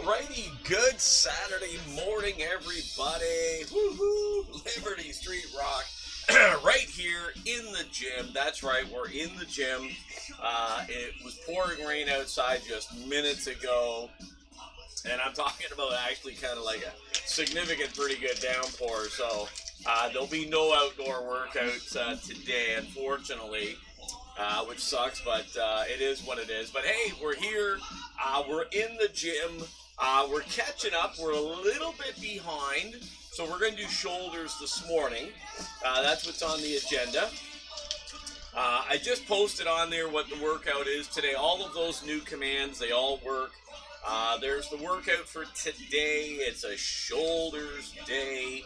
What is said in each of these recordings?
Alrighty, good Saturday morning, everybody. Woohoo! Liberty Street Rock, right here in the gym. That's right, we're in the gym. It was pouring rain outside just minutes ago, and I'm talking about actually kind of like a significant, pretty good downpour. So there'll be no outdoor workouts today, unfortunately. Which sucks, but it is what it is. But hey, we're here. We're in the gym. We're catching up. We're a little bit behind, so we're going to do shoulders this morning. That's what's on the agenda. I just posted on there what the workout is today. All of those new commands, they all work. There's the workout for today. It's a shoulders day.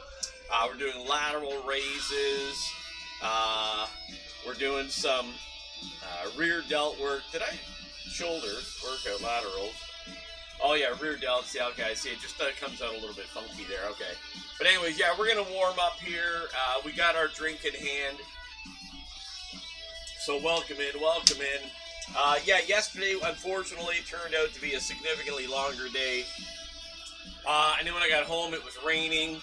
We're doing lateral raises. We're doing some rear delt work. Shoulders, workout, laterals. Oh yeah, rear delts. Yeah, okay, I see. It just comes out a little bit funky there. Okay. But anyways, yeah, we're going to warm up here. We got our drink in hand. So welcome in, welcome in. Yeah, yesterday, unfortunately, turned out to be a significantly longer day. And then when I got home, it was raining.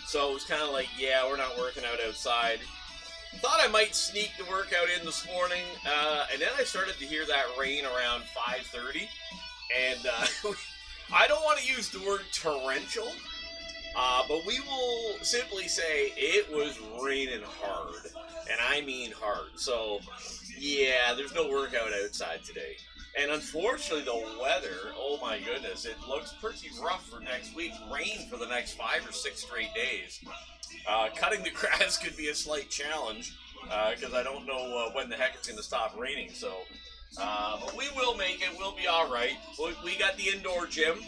So it was kind of like, yeah, we're not working out outside. Thought I might sneak the workout in this morning, and then I started to hear that rain around 5:30, and I don't want to use the word torrential, but we will simply say it was raining hard, and I mean hard. So, yeah, there's no workout outside today. And unfortunately, the weather, oh my goodness, it looks pretty rough for next week. Rain for the next 5 or 6 straight days. Cutting the grass could be a slight challenge because I don't know when the heck it's going to stop raining. So, but we will make it. We'll be all right. We got the indoor gym.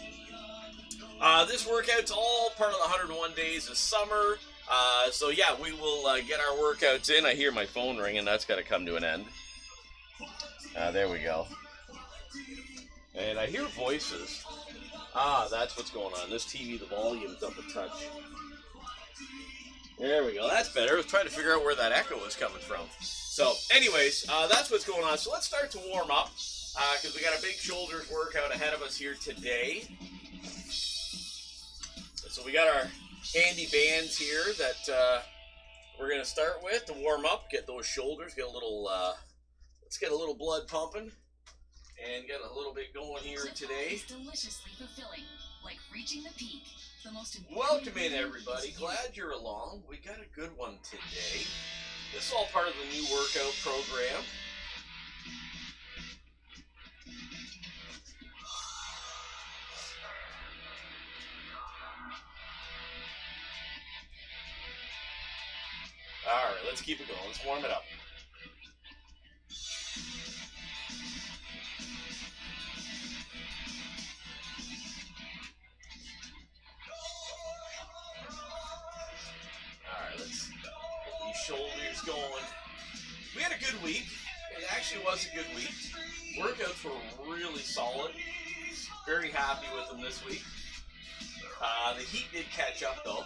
This workout's all part of the 101 days of summer. So yeah, we will get our workouts in. I hear my phone ringing. That's got to come to an end. There we go. And I hear voices. That's what's going on. This TV, the volume's up a touch. There we go. That's better. I was trying to figure out where that echo was coming from. So, anyways, that's what's going on. So let's start to warm up because we got a big shoulders workout ahead of us here today. So we got our handy bands here that we're going to start with to warm up, get those shoulders, get a little, let's get a little blood pumping and get a little bit going here today. Deliciously fulfilling, like reaching the peak. Welcome in, everybody. Glad you're along. We got a good one today. This is all part of the new workout program. All right, let's keep it going. Let's warm it up. Shoulders going. We had a good week. It actually was a good week. Workouts were really solid. Very happy with them this week. The heat did catch up though.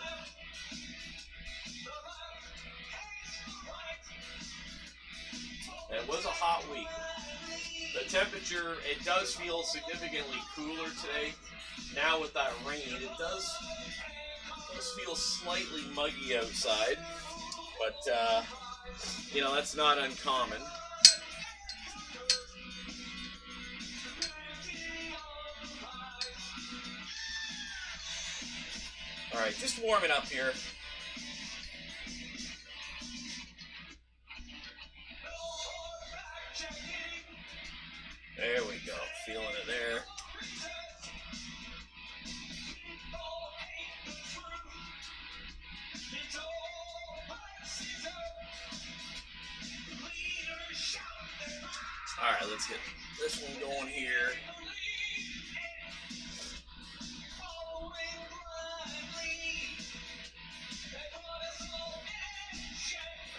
It was a hot week. The temperature, it does feel significantly cooler today. Now with that rain, it does feel slightly muggy outside. But, you know, that's not uncommon. All right, just warming up here. There we go, feeling it there. All right, let's get this one going here.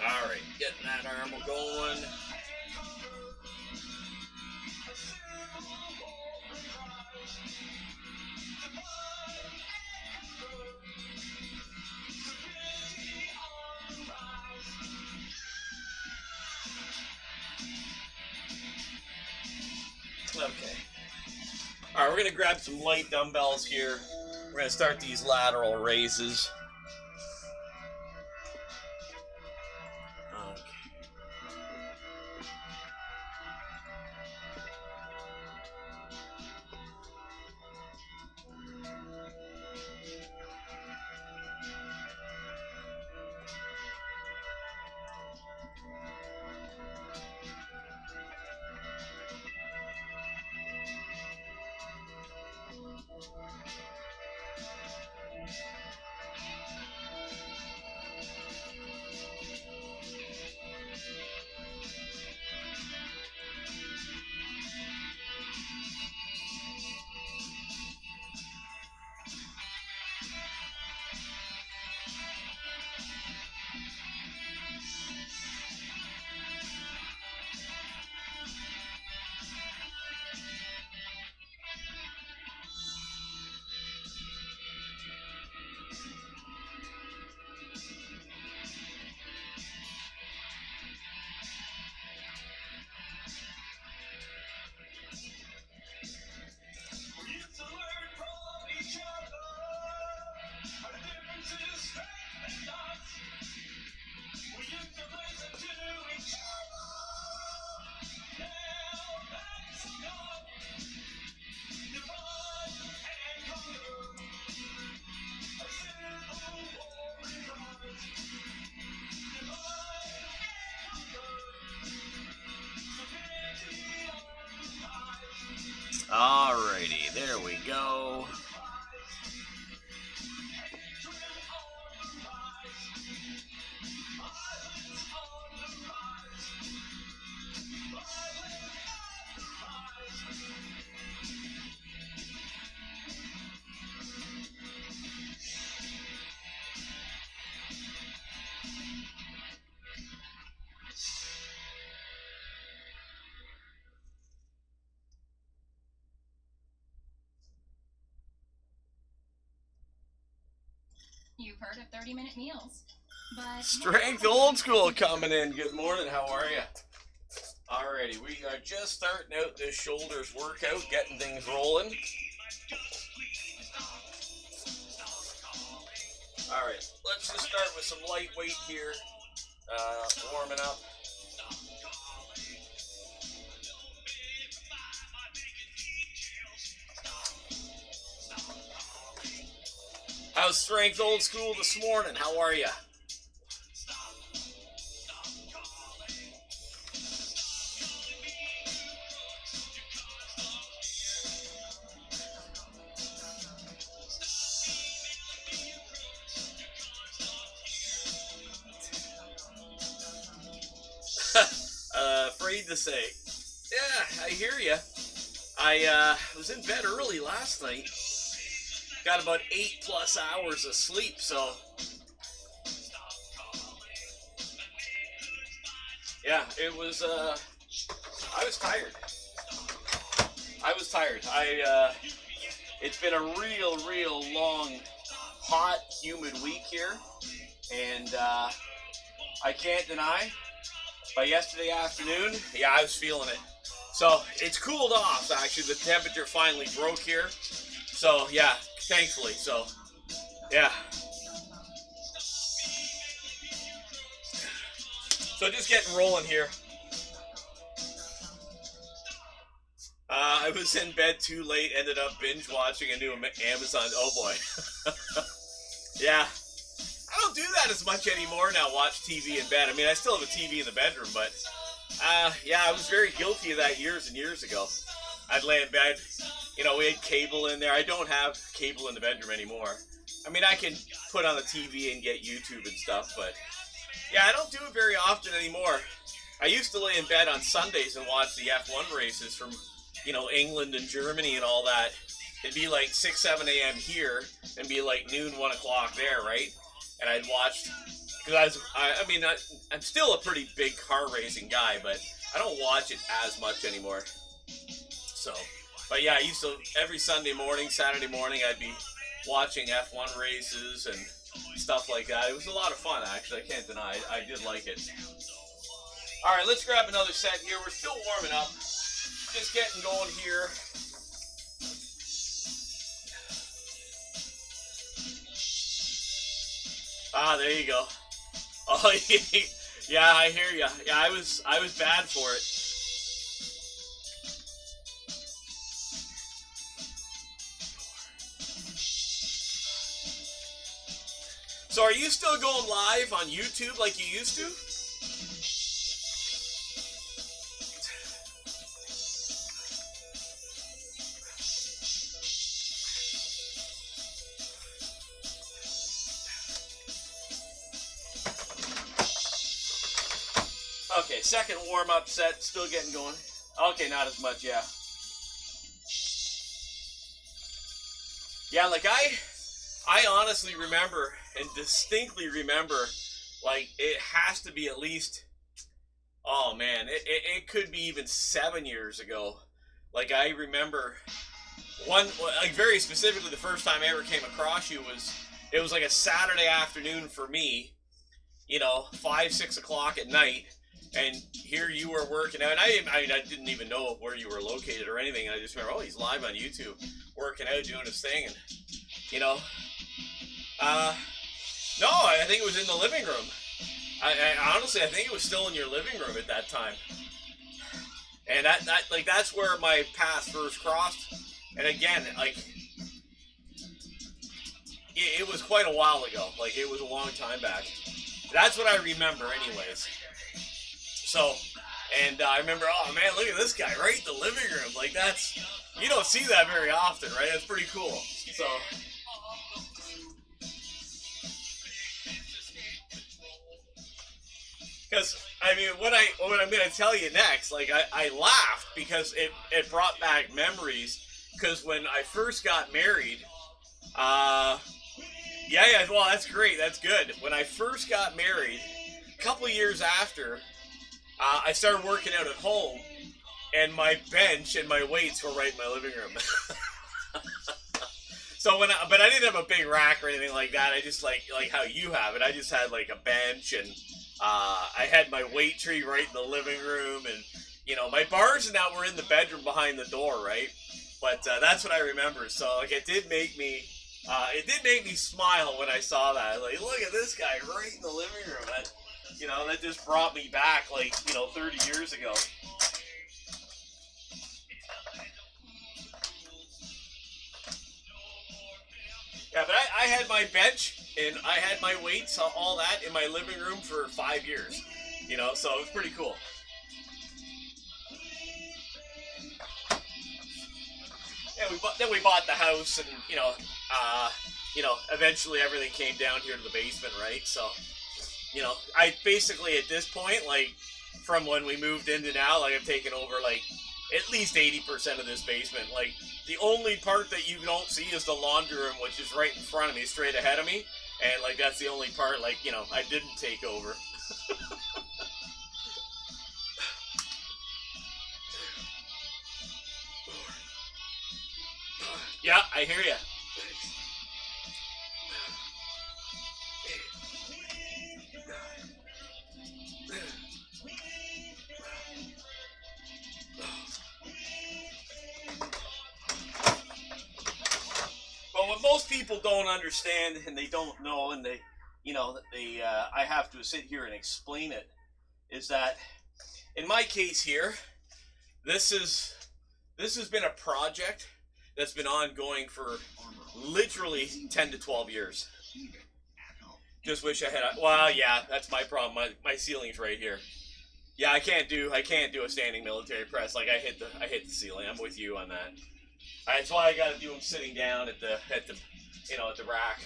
All right, getting that arm going. Okay. All right, we're gonna grab some light dumbbells here. We're gonna start these lateral raises. Okay. Alrighty, there we go. You've heard of 30-minute meals, but Strength Old School coming in. Good morning, how are you? Alrighty, we are just starting out this shoulders workout, getting things rolling. Alright, let's just start with some lightweight here, warming up. How's Strength Old School this morning? How are you? Afraid to say. Yeah, I hear you. I was in bed early last night. Got about 8+ hours of sleep, so yeah, it was. I was tired. It's been a real long, hot, humid week here, and I can't deny. By yesterday afternoon, yeah, I was feeling it. So it's cooled off. Actually, the temperature finally broke here. So yeah, thankfully. So yeah. So just getting rolling here. I was in bed too late. Ended up binge watching a new Amazon. Oh boy. Yeah. I don't do that as much anymore now, watch TV in bed. I mean, I still have a TV in the bedroom, but yeah, I was very guilty of that years and years ago. I'd lay in bed, you know, we had cable in there. I don't have cable in the bedroom anymore. I mean, I can put on the TV and get YouTube and stuff, but yeah, I don't do it very often anymore. I used to lay in bed on Sundays and watch the F1 races from, you know, England and Germany and all that. It'd be like 6, 7 a.m. here and be like noon, 1 o'clock there, right? And I'd watch, because I'm still a pretty big car racing guy, but I don't watch it as much anymore. So, but yeah, I used to, every Sunday morning, Saturday morning, I'd be watching F1 races and stuff like that. It was a lot of fun, actually, I can't deny it. I did like it. Alright, let's grab another set here. We're still warming up. Just getting going here. Ah, there you go. Oh, yeah, I hear ya. Yeah, I was bad for it. So are you still going live on YouTube like you used to? Okay, second warm-up set, still getting going. Okay, not as much, yeah. Yeah, like I honestly remember and distinctly remember, like, it has to be at least, oh man, it could be even 7 years ago. Like, I remember one, like, very specifically, the first time I ever came across you it was like a Saturday afternoon for me, you know, 5, 6 o'clock at night. And here you were working out. And I didn't even know where you were located or anything. And I just remember, oh, he's live on YouTube, working out, doing his thing. And, you know, no, I think it was in the living room. I honestly, I think it was still in your living room at that time. And that's where my path first crossed. And again, like, it was quite a while ago. Like, it was a long time back. That's what I remember anyways. So, and I remember, oh man, look at this guy right in the living room. Like, that's, you don't see that very often, right? That's pretty cool. So, because, I mean, what I'm going to tell you next, like, I laughed because it brought back memories. Because when I first got married, yeah, well, that's great, that's good. When I first got married, a couple years after, I started working out at home, and my bench and my weights were right in my living room. So but I didn't have a big rack or anything like that. I just like how you have it. I just had like a bench, and I had my weight tree right in the living room, and you know, my bars and that were in the bedroom behind the door, right? But that's what I remember. So like, it did make me smile when I saw that. Like, look at this guy right in the living room. That, you know, that just brought me back, like, you know, 30 years ago. Yeah, but I had my bench and I had my weights, all that in my living room for 5 years. You know, so it was pretty cool. Yeah, then we bought the house, and you know, eventually everything came down here to the basement, right? So, you know, I basically at this point, like, from when we moved into now, like, I've taken over like at least 80% of this basement. Like, the only part that you don't see is the laundry room, which is right in front of me, straight ahead of me, and like that's the only part, like, you know, I didn't take over. Yeah, I hear you. But what most people don't understand, and they don't know, and they, you know, I have to sit here and explain it, is that in my case here, this has been a project that's been ongoing for literally 10 to 12 years. Just wish I had well, yeah, that's my problem. My ceiling's right here. Yeah, I can't do a standing military press. Like, I hit the ceiling. I'm with you on that. That's why I got to do them sitting down at the rack.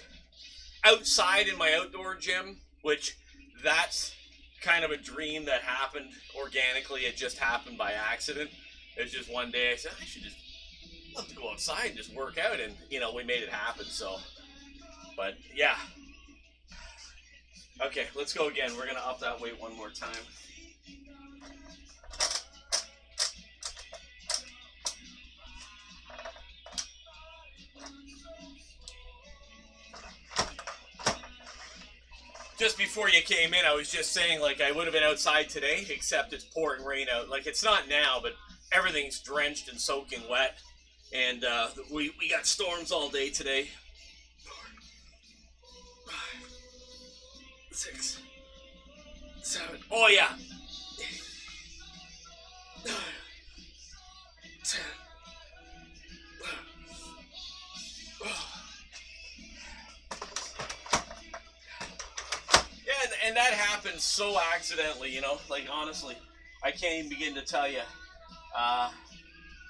Outside in my outdoor gym, which that's kind of a dream that happened organically. It just happened by accident. It was just one day I said, I should just love to go outside and just work out, and you know, we made it happen. So, but yeah. Okay, let's go again. We're gonna up that weight one more time. Just before you came in, I was just saying, like, I would have been outside today, except it's pouring rain out. Like, it's not now, but everything's drenched and soaking wet. And we got storms all day today. 6, 7. Oh yeah. 9, 10. Yeah, and that happened so accidentally, you know. Like honestly, I can't even begin to tell you.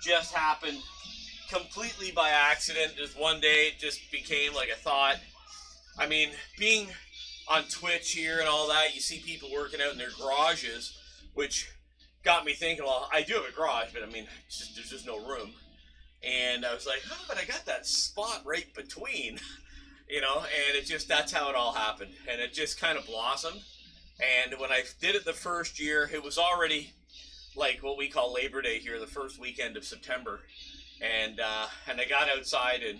Just happened completely by accident. Just one day, it just became like a thought. I mean, being on Twitch here and all that, you see people working out in their garages, which got me thinking, well, I do have a garage, but I mean, there's just no room. And I was like, oh, but I got that spot right between, you know, and it just, that's how it all happened. And it just kind of blossomed. And when I did it the first year, it was already like what we call Labor Day here, the first weekend of September. And I got outside and,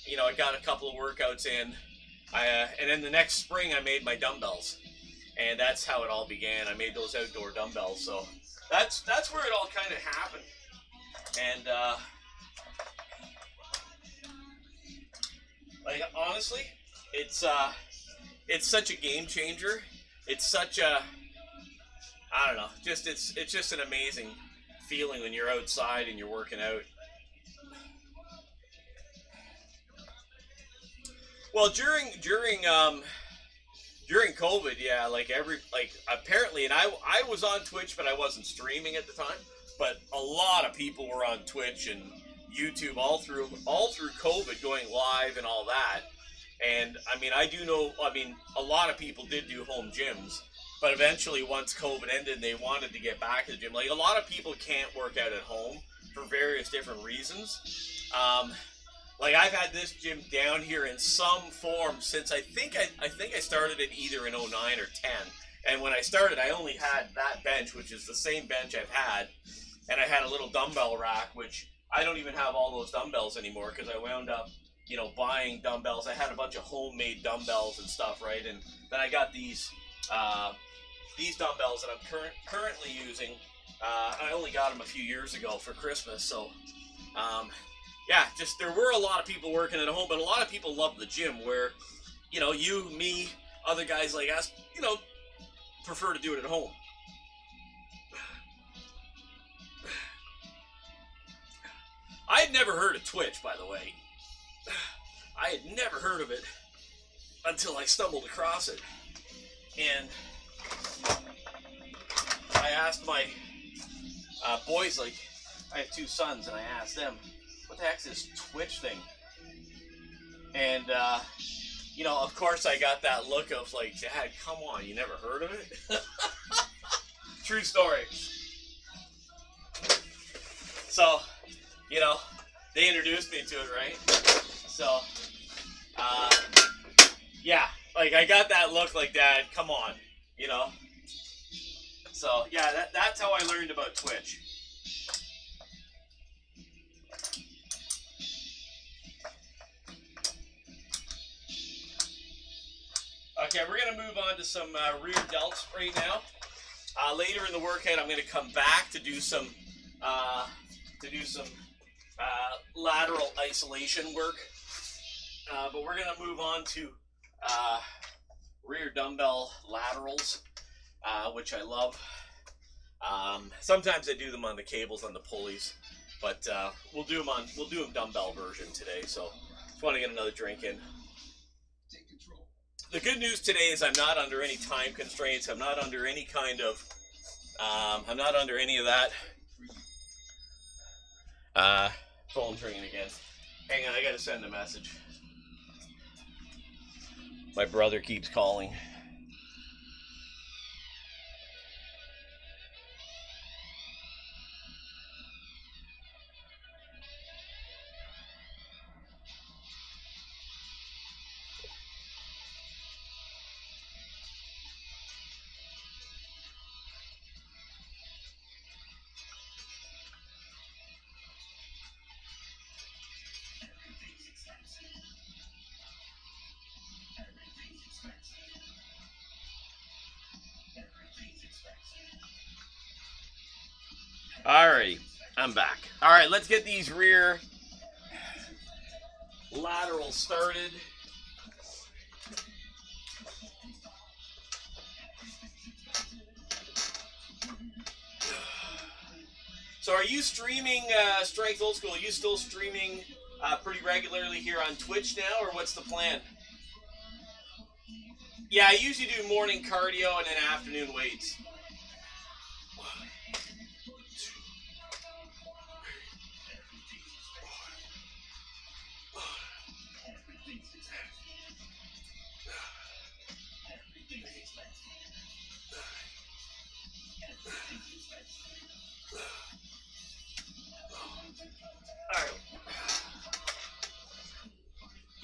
you know, I got a couple of workouts in. And then the next spring, I made my dumbbells. And that's how it all began. I made those outdoor dumbbells. So that's where it all kind of happened. And, like, honestly, it's such a game changer. It's such a, I don't know, just it's just an amazing feeling when you're outside and you're working out. Well, during COVID, yeah, like apparently, and I was on Twitch, but I wasn't streaming at the time. But a lot of people were on Twitch and YouTube all through COVID, going live and all that. And I mean, I do know, I mean, a lot of people did do home gyms, but eventually once COVID ended, they wanted to get back to the gym. Like a lot of people can't work out at home for various different reasons. Like I've had this gym down here in some form since I think I started it either in 09 or 10. And when I started, I only had that bench, which is the same bench I've had, and I had a little dumbbell rack, which I don't even have all those dumbbells anymore because I wound up, you know, buying dumbbells. I had a bunch of homemade dumbbells and stuff, right? And then I got these dumbbells that I'm currently using. I only got them a few years ago for Christmas, so yeah, just there were a lot of people working at home, but a lot of people love the gym where, you know, you, me, other guys like us, you know, prefer to do it at home. I had never heard of Twitch, by the way. I had never heard of it until I stumbled across it. And I asked my boys, like, I have 2 sons, and I asked them, what the heck's this Twitch thing? And, you know, of course I got that look of like, Dad, come on, you never heard of it? True story. So, you know, they introduced me to it, right? So, yeah, like I got that look like, Dad, come on, you know? So, yeah, that's how I learned about Twitch. Okay, we're going to move on to some rear delts right now. Later in the workout, I'm going to come back to do some lateral isolation work. But we're going to move on to rear dumbbell laterals, which I love. Sometimes I do them on the cables on the pulleys, but we'll do them dumbbell version today. So just want to get another drink in. The good news today is I'm not under any time constraints. I'm not under any kind of, I'm not under any of that. Phone's ringing again. Hang on, I gotta send a message. My brother keeps calling. Alrighty, I'm back. Alright, let's get these rear laterals started. So are you streaming Strength Old School? Are you still streaming pretty regularly here on Twitch now, or what's the plan? Yeah, I usually do morning cardio and then afternoon weights.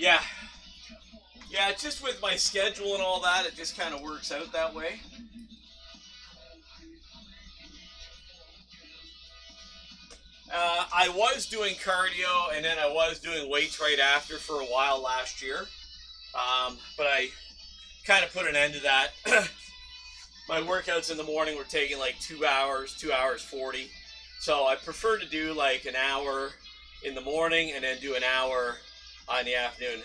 Yeah. Yeah, just with my schedule and all that, it just kind of works out that way. I was doing cardio and then I was doing weights right after for a while last year. But I kind of put an end to that. My workouts in the morning were taking like 2 hours, 2 hours 40. So I prefer to do like an hour in the morning and then do an hour in the afternoon.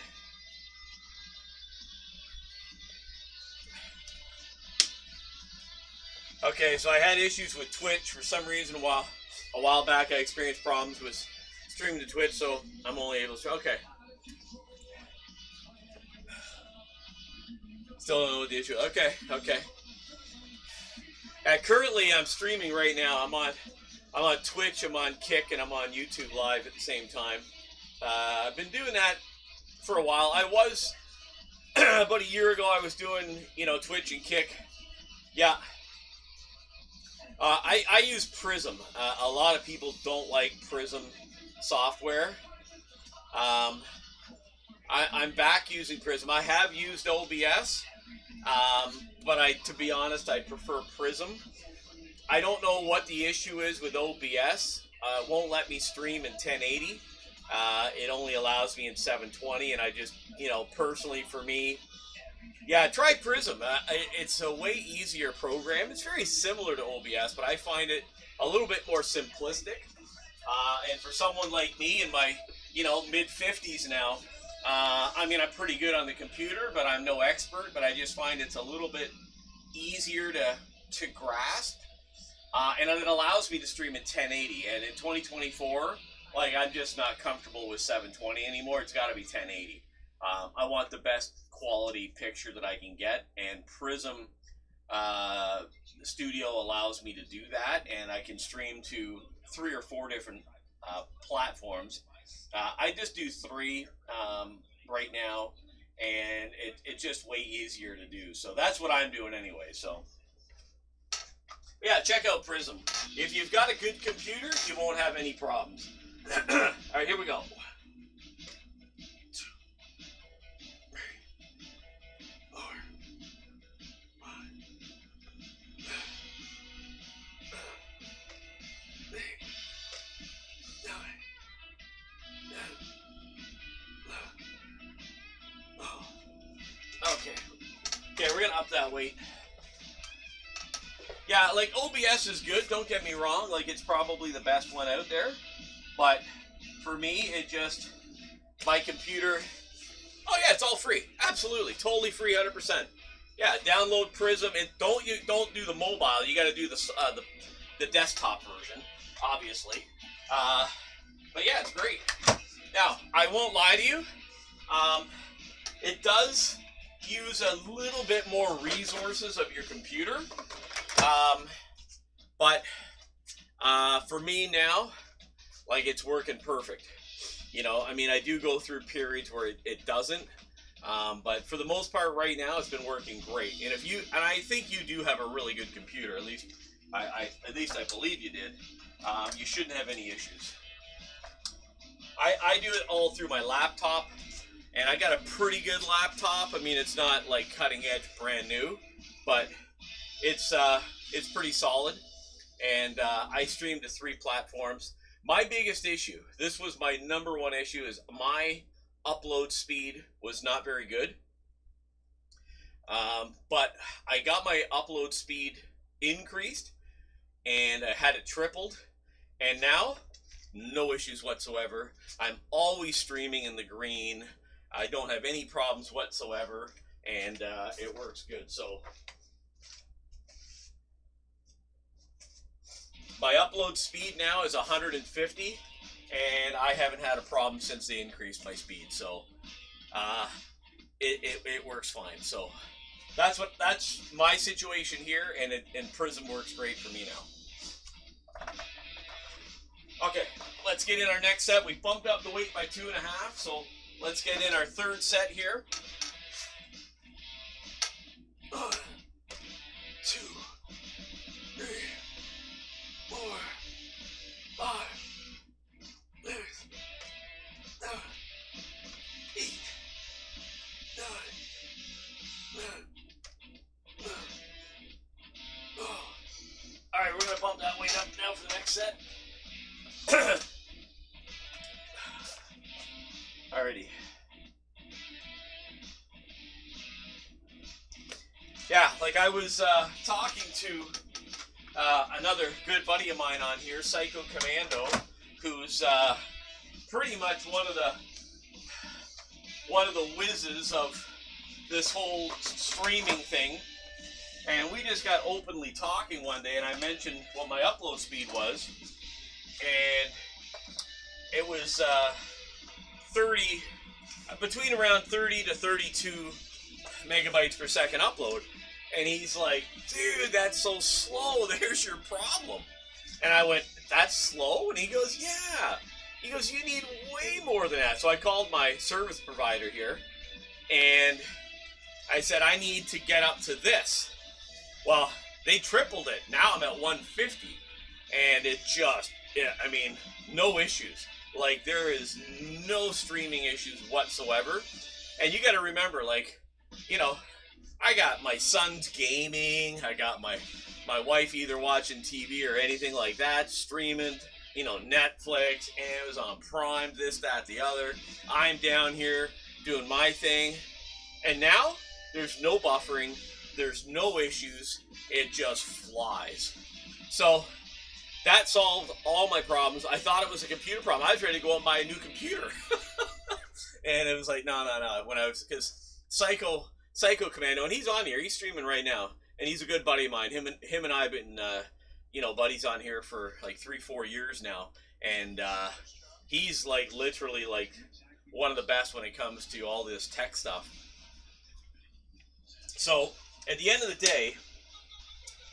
Okay, so I had issues with Twitch for some reason. A while back, I experienced problems with streaming to Twitch, so I'm only able to. Okay. Still don't know what the issue is. Okay. Currently, I'm streaming right now. I'm on Twitch, I'm on Kick, and I'm on YouTube Live at the same time. I've been doing that for a while. I was about a year ago. I was doing Twitch and Kick. Yeah. I use Prism. A lot of people don't like Prism software. I'm back using Prism. I have used OBS, but to be honest, I prefer Prism. I don't know what the issue is with OBS. It won't let me stream in 1080. It only allows me in 720, and I just, personally for me, yeah, try Prism. It's a way easier program. It's very similar to OBS, but I find it a little bit more simplistic. And for someone like me in my, mid-50s now, I'm pretty good on the computer, but I'm no expert. But I just find it's a little bit easier to grasp. And it allows me to stream in 1080. And in 2024, I'm just not comfortable with 720 anymore. It's got to be 1080. I want the best quality picture that I can get, and Prism Studio allows me to do that, and I can stream to 3 or 4 different platforms. I just do 3 right now, and it's just way easier to do. So that's what I'm doing anyway. So yeah, check out Prism. If you've got a good computer, you won't have any problems. All right, here we go. Okay, we're gonna up that weight. Yeah, OBS is good, don't get me wrong, it's probably the best one out there. But for me, my computer, oh yeah, it's all free. Absolutely, totally free, 100%. Yeah, download Prism, and don't do the mobile, you gotta do the desktop version, obviously. But yeah, it's great. Now, I won't lie to you, it does use a little bit more resources of your computer, but for me now, it's working perfect. I do go through periods where it doesn't, but for the most part right now it's been working great. And I think you do have a really good computer, at least I believe you did. You shouldn't have any issues. I do it all through my laptop. And I got a pretty good laptop. It's not cutting edge, brand new, but it's pretty solid. And I stream to 3 platforms. My biggest issue, this was my number 1 issue, is my upload speed was not very good. But I got my upload speed increased, and I had it tripled, and now no issues whatsoever. I'm always streaming in the green. I don't have any problems whatsoever, and it works good. So My upload speed now is 150, and I haven't had a problem since they increased my speed. So it works fine. So that's my situation here, and Prism works great for me now. Okay, let's get in our next set. We bumped up the weight by 2.5, so let's get in our third set here. 1, 2, 3, 4, 5, 6, 7, 8, 9, 10. All right, we're gonna bump that weight up now for the next set. Alrighty. Yeah, like I was talking to another good buddy of mine on here, Psycho Commando, who's pretty much one of the whizzes of this whole streaming thing. And we just got openly talking one day, and I mentioned what my upload speed was, and it was between around 30 to 32 megabytes per second upload. And he's like, dude, that's so slow. There's your problem. And I went, that's slow? And he goes, yeah. He goes, you need way more than that. So I called my service provider here, and I said, I need to get up to this. Well, they tripled it. Now I'm at 150. And it just, I mean, no issues. Like, there is no streaming issues whatsoever. And you got to remember, like, you know, I got my son's gaming. I got my wife either watching TV or anything like that, streaming, you know, Netflix, Amazon Prime, this, that, the other. I'm down here doing my thing. And now there's no buffering. There's no issues. It just flies. So that solved all my problems. I thought it was a computer problem. I was ready to go out and buy a new computer. And it was like, no. When I was, because Psycho Commando, and he's on here. He's streaming right now. And he's a good buddy of mine. Him and I have been, you know, buddies on here for like 3-4 years now. And he's like literally like one of the best when it comes to all this tech stuff. So at the end of the day,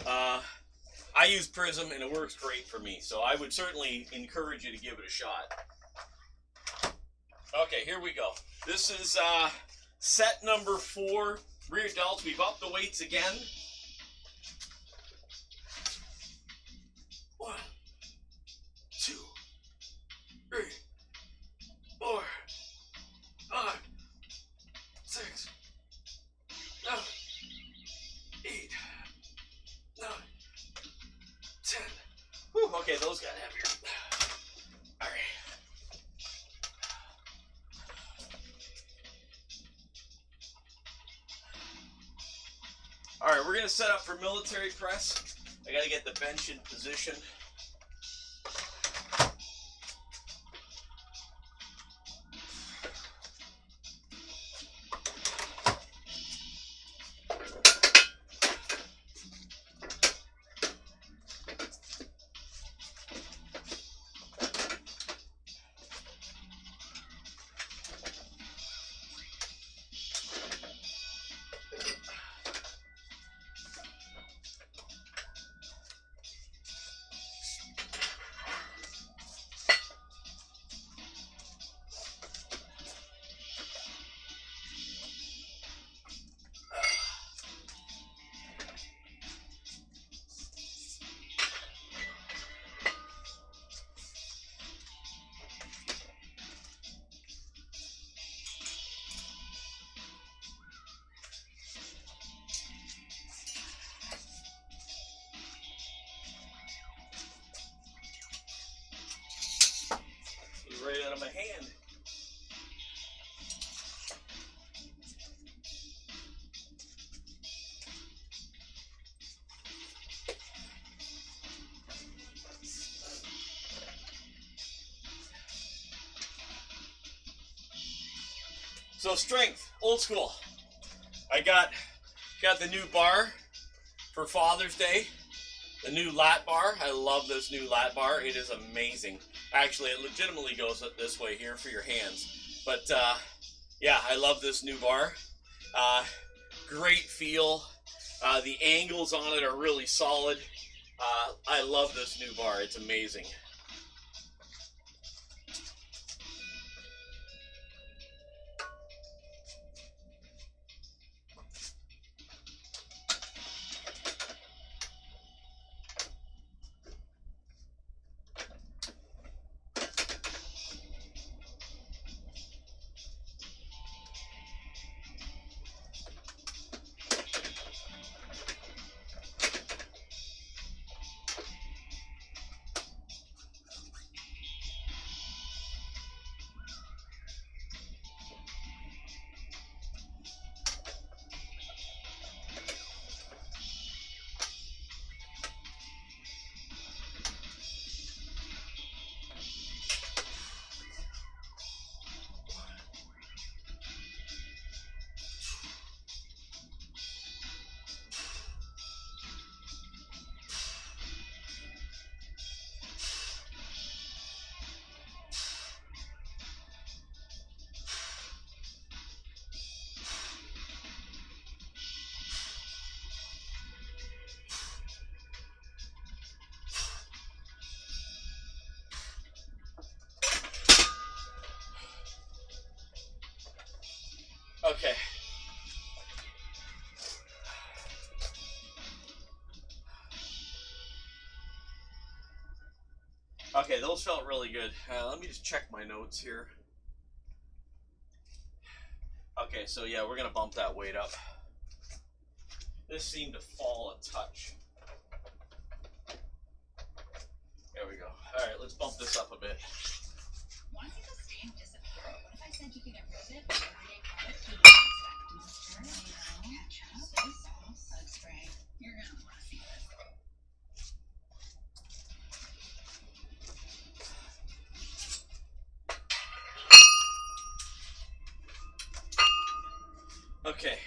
I use Prism and it works great for me. So I would certainly encourage you to give it a shot. Okay, here we go. This is set number 4, rear delts. We've upped the weights again. 1, 2, 3, 4, 5, 6, 7, 8, 9, 10. Whew, okay, those got heavier. All right. All right, we're gonna set up for military press. I gotta get the bench in position. Right out of my hand. So strength, old school. I got the new bar for Father's Day. The new lat bar. I love this new lat bar. It is amazing. Actually, it legitimately goes this way here for your hands. But yeah, I love this new bar. Great feel. The angles on it are really solid. I love this new bar. It's amazing. Okay. Okay, those felt really good. Let me just check my notes here. Okay, so yeah, we're gonna bump that weight up. This seemed to fall a touch. There we go. All right, let's bump this up a bit. Want to see the stain disappear? What if I said you could get rid of it with everyday products you wouldn't expect? Mustard, ketchup, soy sauce, bug spray. You're gonna want to see this. Okay.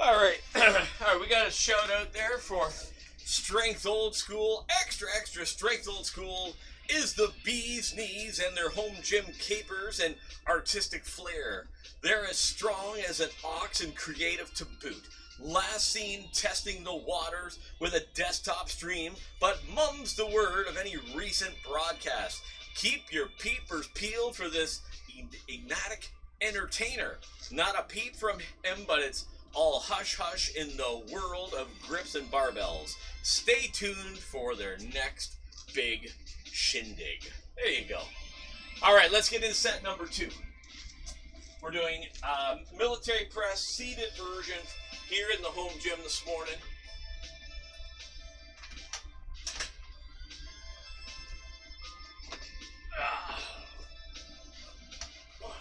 All right. All right, we got a shout out there for Strength Old School. Extra Strength Old School is the bee's knees and their home gym capers and artistic flair. They're as strong as an ox and creative to boot. Last seen testing the waters with a desktop stream, but mum's the word of any recent broadcast. Keep your peepers peeled for this enigmatic entertainer. Not a peep from him, but it's all hush-hush in the world of grips and barbells. Stay tuned for their next big shindig. There you go. All right, let's get into set number 2. We're doing military press seated version here in the home gym this morning. One,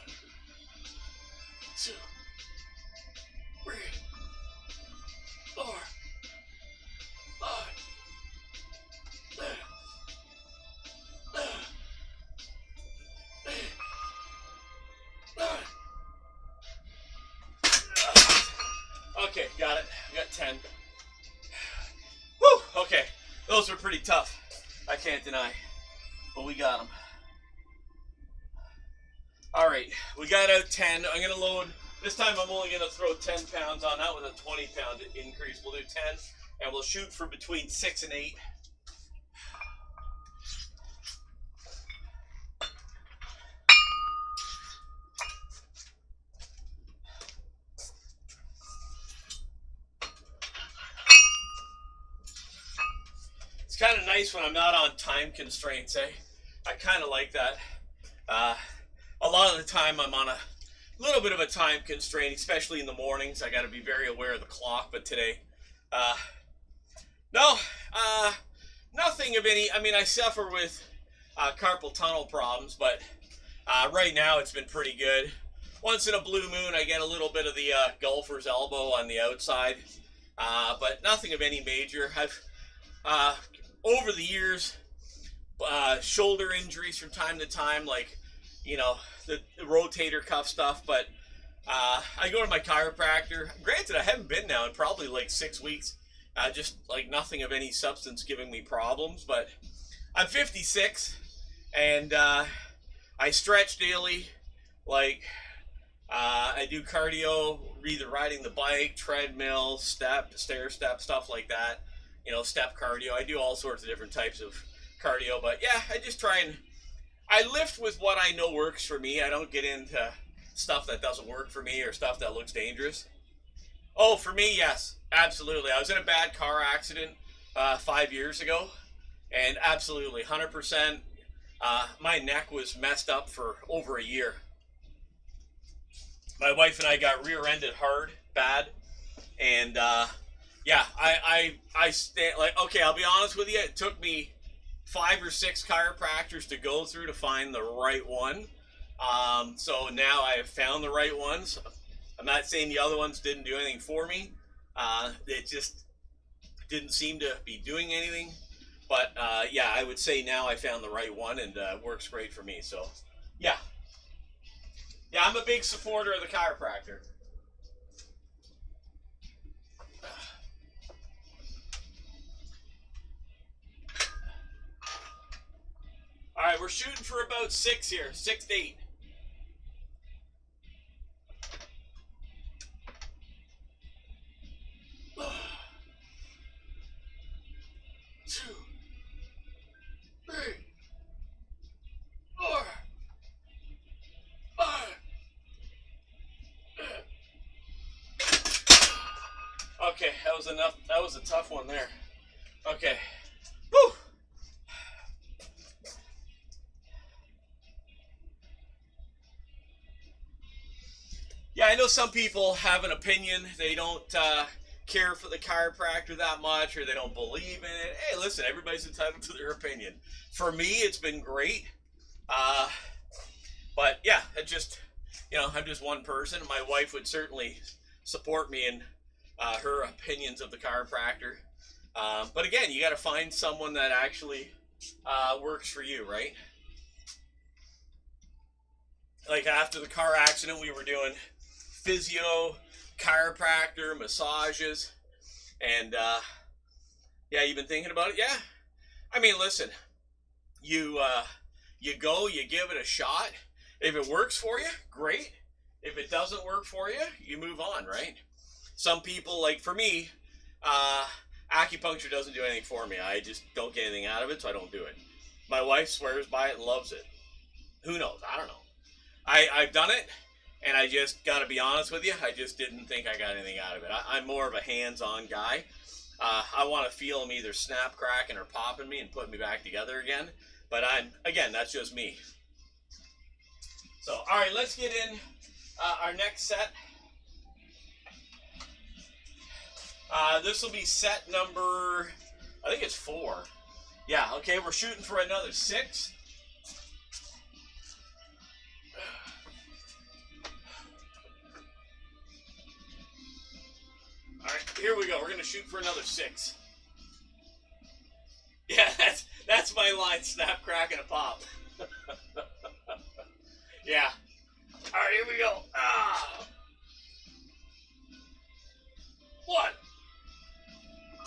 two, 3, 4, 5. Okay, got it. We got 10. Whew, okay. Those are pretty tough. I can't deny. But we got them. All right, we got out 10. I'm going to load. This time I'm only going to throw 10 pounds on that with a 20-pound increase. We'll do 10, and we'll shoot for between 6 and 8. kind of nice when I'm not on time constraints, eh? I kind of like that. A lot of the time I'm on a little bit of a time constraint, especially in the mornings. I got to be very aware of the clock, but today, no, nothing of any. I mean, I suffer with carpal tunnel problems, but right now it's been pretty good. Once in a blue moon, I get a little bit of the golfer's elbow on the outside, but nothing of any major. I've over the years, shoulder injuries from time to time, like, you know, the rotator cuff stuff, but I go to my chiropractor. Granted, I haven't been now in probably like 6 weeks, just like nothing of any substance giving me problems, but I'm 56, and I stretch daily, like, I do cardio, either riding the bike, treadmill, stair step, stuff like that. You know, step cardio. I do all sorts of different types of cardio, but yeah, I just try and I lift with what I know works for me. I don't get into stuff that doesn't work for me or stuff that looks dangerous. Oh, for me, yes, absolutely. I was in a bad car accident 5 years ago, and absolutely, 100%. My neck was messed up for over a year. My wife and I got rear-ended hard, bad, and yeah, I stand like, okay, I'll be honest with you, it took me 5 or 6 chiropractors to go through to find the right one. So now I have found the right ones. I'm not saying the other ones didn't do anything for me. It just didn't seem to be doing anything. But yeah, I would say now I found the right one, and works great for me. So yeah. Yeah, I'm a big supporter of the chiropractor. All right, we're shooting for about 6 here, 6 to 8. Two, 3, 4, 5. Okay, that was enough. That was a tough one there. Okay. Woo! Yeah, I know some people have an opinion. They don't care for the chiropractor that much, or they don't believe in it. Hey, listen, everybody's entitled to their opinion. For me, it's been great. But yeah, it just, you know, I'm just one person. My wife would certainly support me in her opinions of the chiropractor. But again, you got to find someone that actually works for you, right? Like after the car accident, we were doing physio, chiropractor, massages, and yeah, you've been thinking about it? Yeah. I mean, listen, you go, you give it a shot. If it works for you, great. If it doesn't work for you, you move on, right? Some people, like for me, acupuncture doesn't do anything for me. I just don't get anything out of it, so I don't do it. My wife swears by it and loves it. Who knows? I don't know. I've done it, and I just got to be honest with you, I just didn't think I got anything out of it. I'm more of a hands-on guy. I want to feel them either snap, cracking, or popping me and putting me back together again. But again, that's just me. So, all right, let's get in our next set. This will be set number, I think it's 4. Yeah, okay, we're shooting for another 6. All right, here we go. We're gonna shoot for another 6. Yeah, that's my line. Snap, crack, and a pop. Yeah. All right, here we go. 1,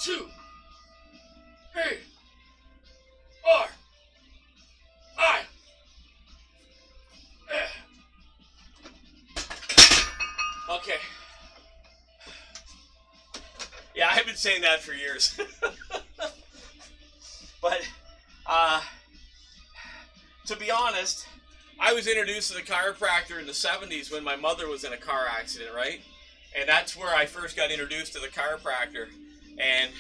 2, 3, 4, 5. Okay. Yeah, I've been saying that for years. But, to be honest, I was introduced to the chiropractor in the 70s when my mother was in a car accident, right? And that's where I first got introduced to the chiropractor. And,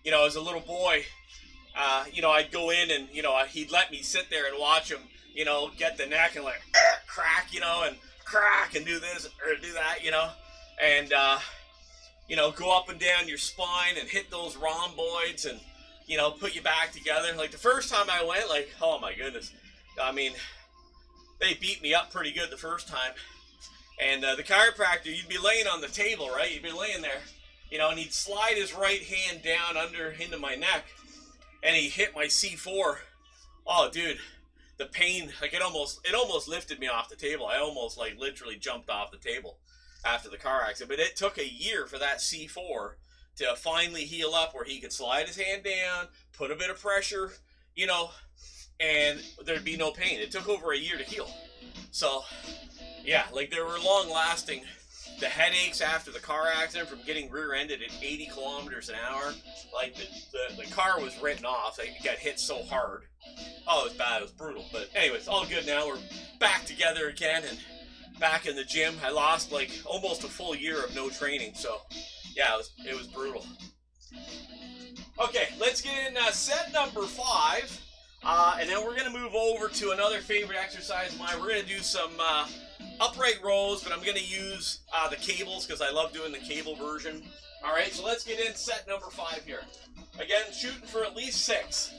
you know, as a little boy, you know, I'd go in and, you know, he'd let me sit there and watch him, you know, get the neck and like crack, you know, and crack and do this or do that, you know, and, you know, go up and down your spine and hit those rhomboids and, you know, put you back together. Like the first time I went, like, oh my goodness. I mean, they beat me up pretty good the first time. And the chiropractor, you'd be laying on the table, right? You'd be laying there, you know, and he'd slide his right hand down under into my neck, and he hit my C4. Oh, dude, the pain, like it almost lifted me off the table. I almost like literally jumped off the table after the car accident. But it took a year for that C4 to finally heal up where he could slide his hand down, put a bit of pressure, you know, and there'd be no pain. It took over a year to heal. So, yeah, like there were long lasting, the headaches after the car accident from getting rear-ended at 80 kilometers an hour, like the car was written off. Like, it got hit so hard. Oh, it was bad. It was brutal. But anyways, all good now. We're back together again and back in the gym. I lost like almost a full year of no training. So, yeah, it was brutal. Okay, let's get in set number 5. And then we're going to move over to another favorite exercise of mine. We're going to do some upright rows, but I'm going to use the cables because I love doing the cable version. All right, so let's get in set number 5 here. Again, shooting for at least 6.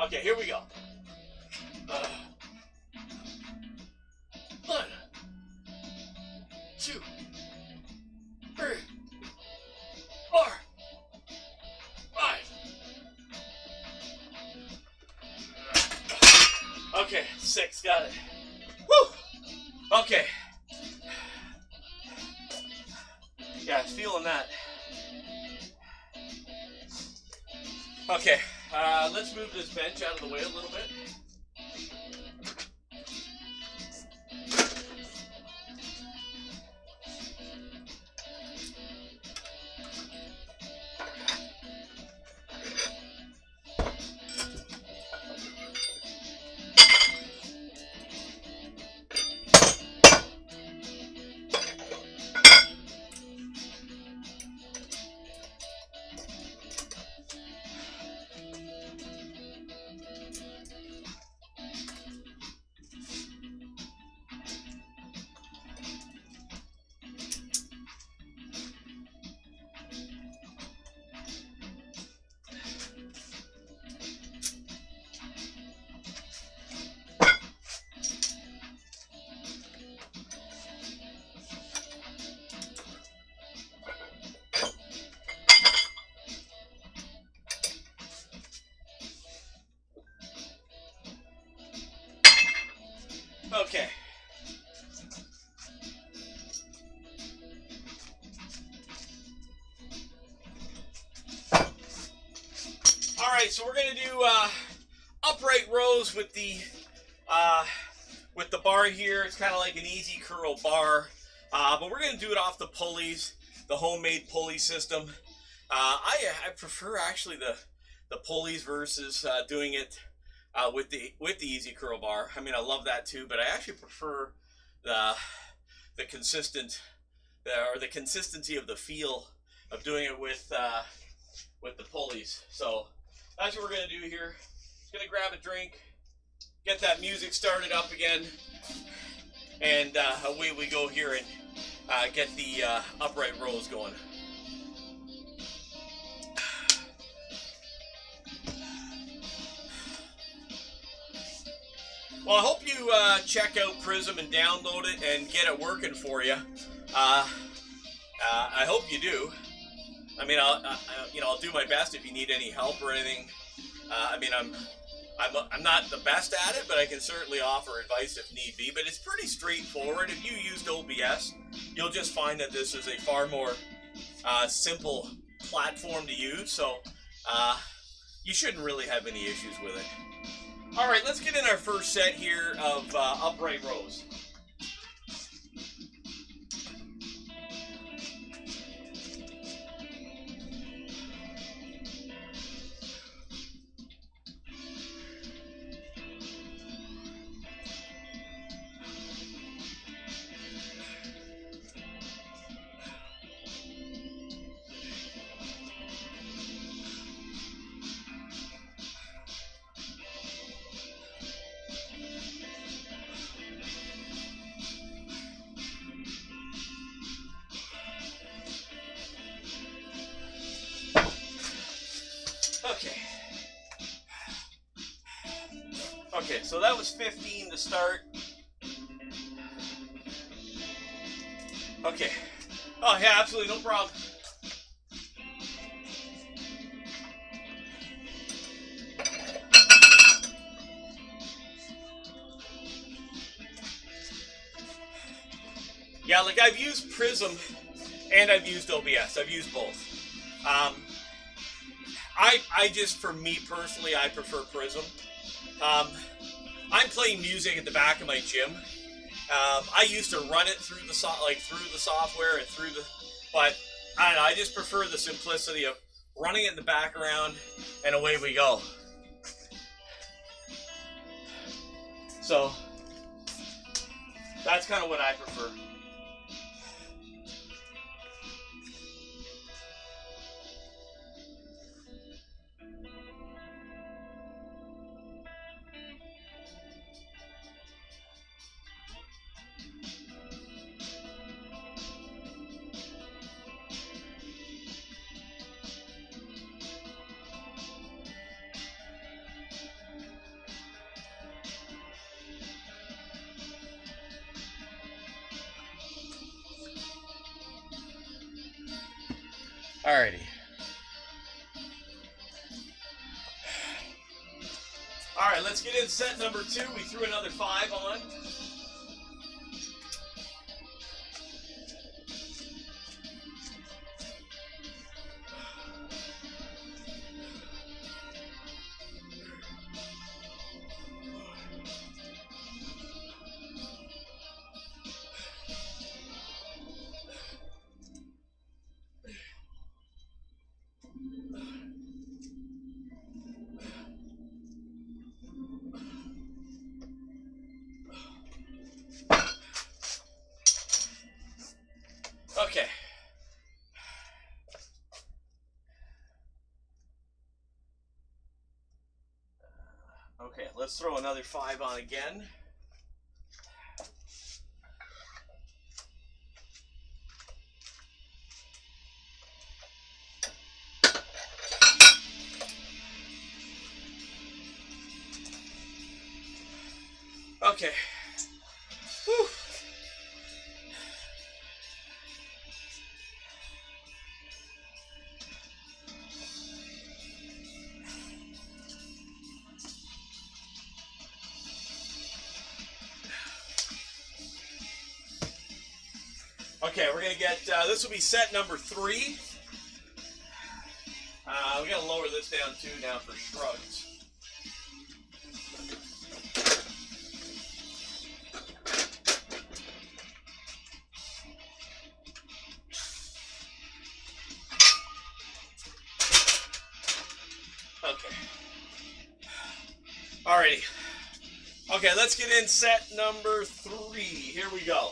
Okay, here we go. 1, 2, 3, 4, 5. Okay, 6, got it. Woo! Okay. Yeah, I was feeling that. Okay, let's move this bench out of the way a little bit. Okay. All right, so we're gonna do upright rows with the bar here. It's kind of like an easy curl bar, but we're gonna do it off the pulleys, the homemade pulley system. I prefer actually the pulleys versus doing it with the easy curl bar. I mean, I love that too, but I actually prefer the consistency of the feel of doing it with the pulleys. So that's what we're gonna do here. Just gonna grab a drink, get that music started up again, and away we go here and get the upright rows going. Well, I hope you check out Prism and download it and get it working for you. I hope you do. I mean, I'll do my best if you need any help or anything. I mean, I'm not the best at it, but I can certainly offer advice if need be. But it's pretty straightforward. If you used OBS, you'll just find that this is a far more simple platform to use. So you shouldn't really have any issues with it. All right, let's get in our first set here of upright rows. so that was 15 to start. Okay. Oh, yeah, absolutely, no problem. Yeah, like I've used Prism and I've used OBS. I've used both. I just, for me personally, I prefer Prism. I'm playing music at the back of my gym. I used to run it through the software and through the, but I don't know. I just prefer the simplicity of running it in the background, and away we go. So that's kind of what I prefer. Alrighty. Alright, let's get in set number 2. We threw another 5 on. Okay. Okay, let's throw another 5 on again. Okay. Whew. Okay, we're going to get, this will be set number 3. We got to lower this down too now for Shrugs. Okay. Alrighty. Okay, let's get in set number 3. Here we go.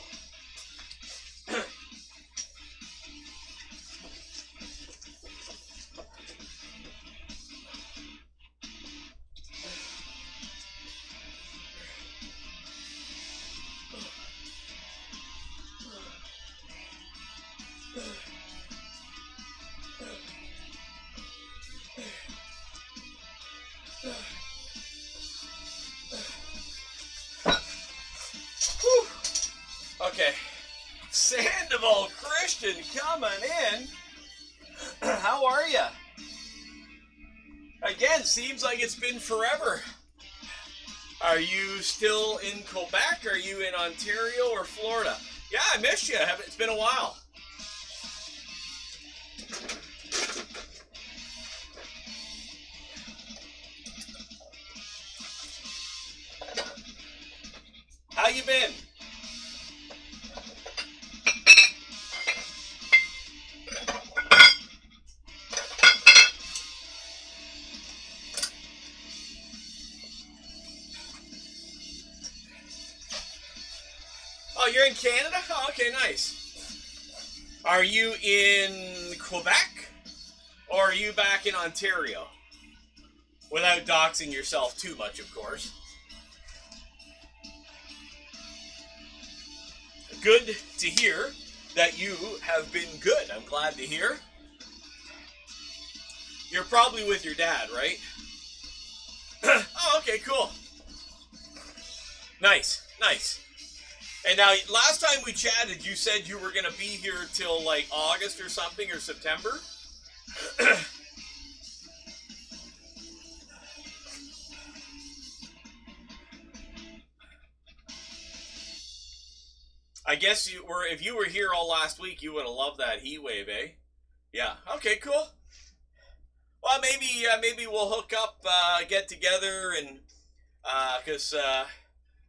Okay, Sandoval Christian coming in. How are you? Again, seems like it's been forever. Are you still in Quebec? Are you in Ontario or Florida? Yeah, I missed you. It's been a while. How you been? Oh, you're in Canada? Oh, okay, nice. Are you in Quebec? Or are you back in Ontario? Without doxing yourself too much, of course. Good to hear that you have been good. I'm glad to hear. You're probably with your dad, right? Oh, okay, cool. Nice, nice. And now, last time we chatted, you said you were going to be here till like August or something, or September. I guess you were. If you were here all last week, you would have loved that heat wave, eh? Yeah. Okay. Cool. Well, maybe we'll hook up, get together, and because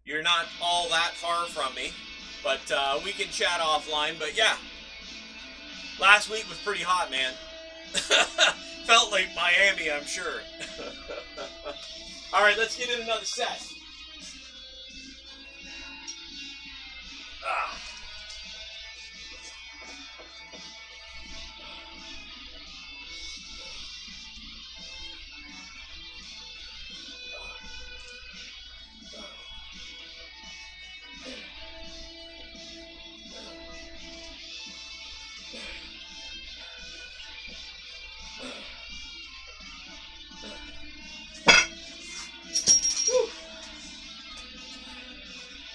you're not all that far from me, but we can chat offline. But yeah, last week was pretty hot, man. Felt like Miami, I'm sure. All right, let's get in another set. Ah.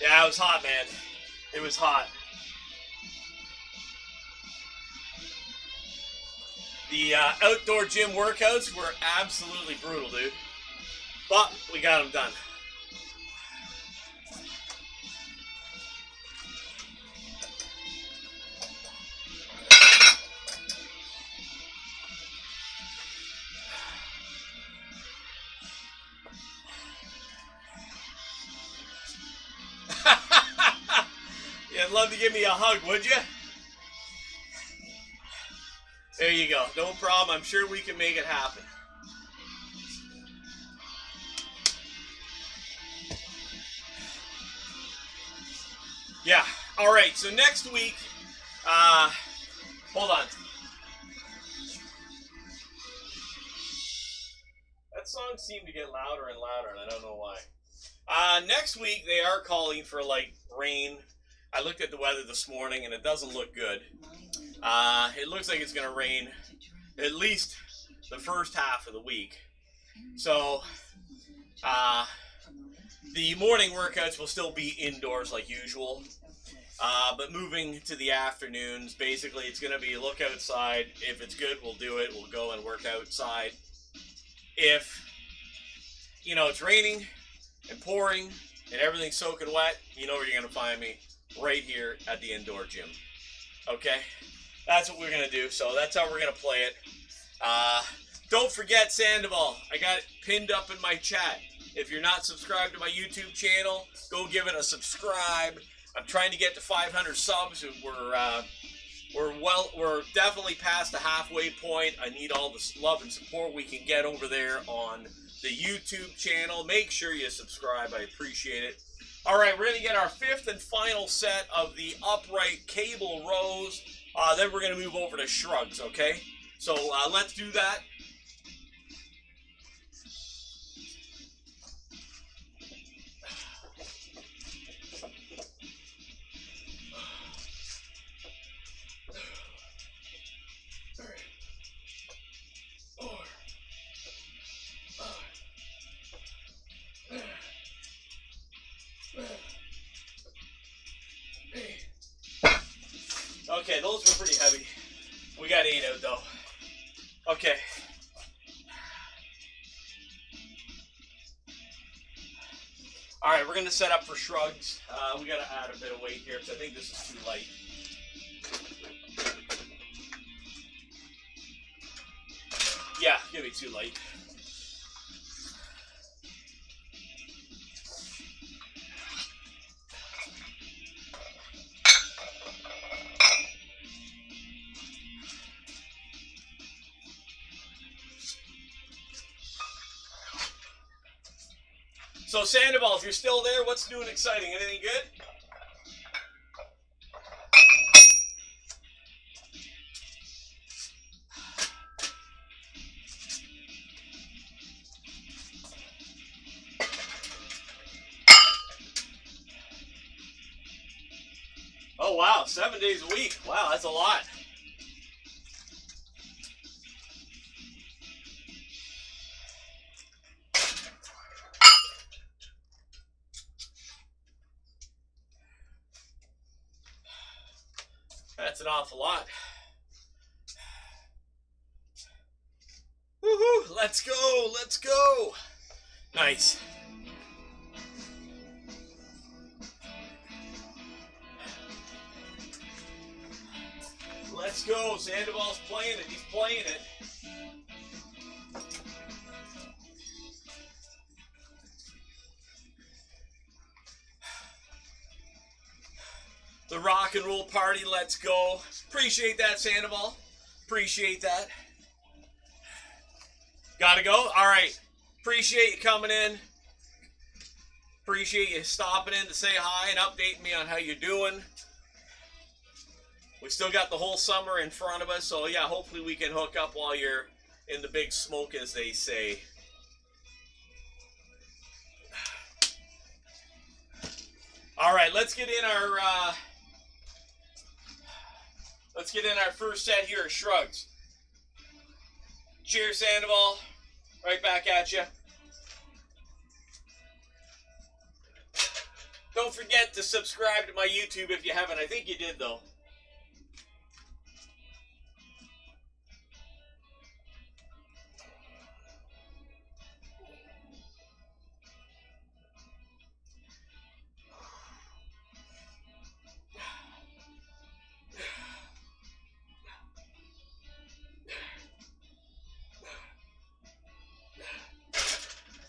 Yeah, it was hot, man. It was hot. The outdoor gym workouts were absolutely brutal, dude. But we got them done. You'd love to give me a hug, would you? There you go. No problem. I'm sure we can make it happen. Yeah. All right. So next week, hold on. That song seemed to get louder and louder, and I don't know why. Next week, they are calling for, like, rain. I looked at the weather this morning, and it doesn't look good. It looks like it's going to rain at least the first half of the week. So, the morning workouts will still be indoors like usual. But moving to the afternoons, basically, it's going to be look outside. If it's good, we'll do it. We'll go and work outside. If, it's raining and pouring and everything's soaking wet, you know where you're going to find me, right here at the indoor gym. Okay? That's what we're going to do. So that's how we're going to play it. Don't forget Sandoval. I got it pinned up in my chat. If you're not subscribed to my YouTube channel, go give it a subscribe. I'm trying to get to 500 subs. We're definitely past the halfway point. I need all the love and support we can get over there on the YouTube channel. Make sure you subscribe. I appreciate it. All right, we're going to get our fifth and final set of the upright cable rows. Then we're going to move over to shrugs, okay? So let's do that. Okay, those were pretty heavy. We got 8 out though. Okay. Alright, we're going to set up for shrugs. We got to add a bit of weight here because I think this is too light. Yeah, gonna be too light. So Sandoval, if you're still there, what's new and exciting? Anything good? Oh wow, 7 days a week. Wow, that's a lot. That's an awful lot. Woohoo! Let's go! Let's go! Nice. Let's go. Sandoval's playing it. He's playing it. The rock and roll party. Let's go. Appreciate that, Sandoval. Appreciate that. Gotta go? All right. Appreciate you coming in. Appreciate you stopping in to say hi and updating me on how you're doing. We still got the whole summer in front of us, so yeah, hopefully we can hook up while you're in the big smoke, as they say. All right, let's get in our first set here of shrugs. Cheers, Sandoval. Right back at you. Don't forget to subscribe to my YouTube if you haven't. I think you did, though.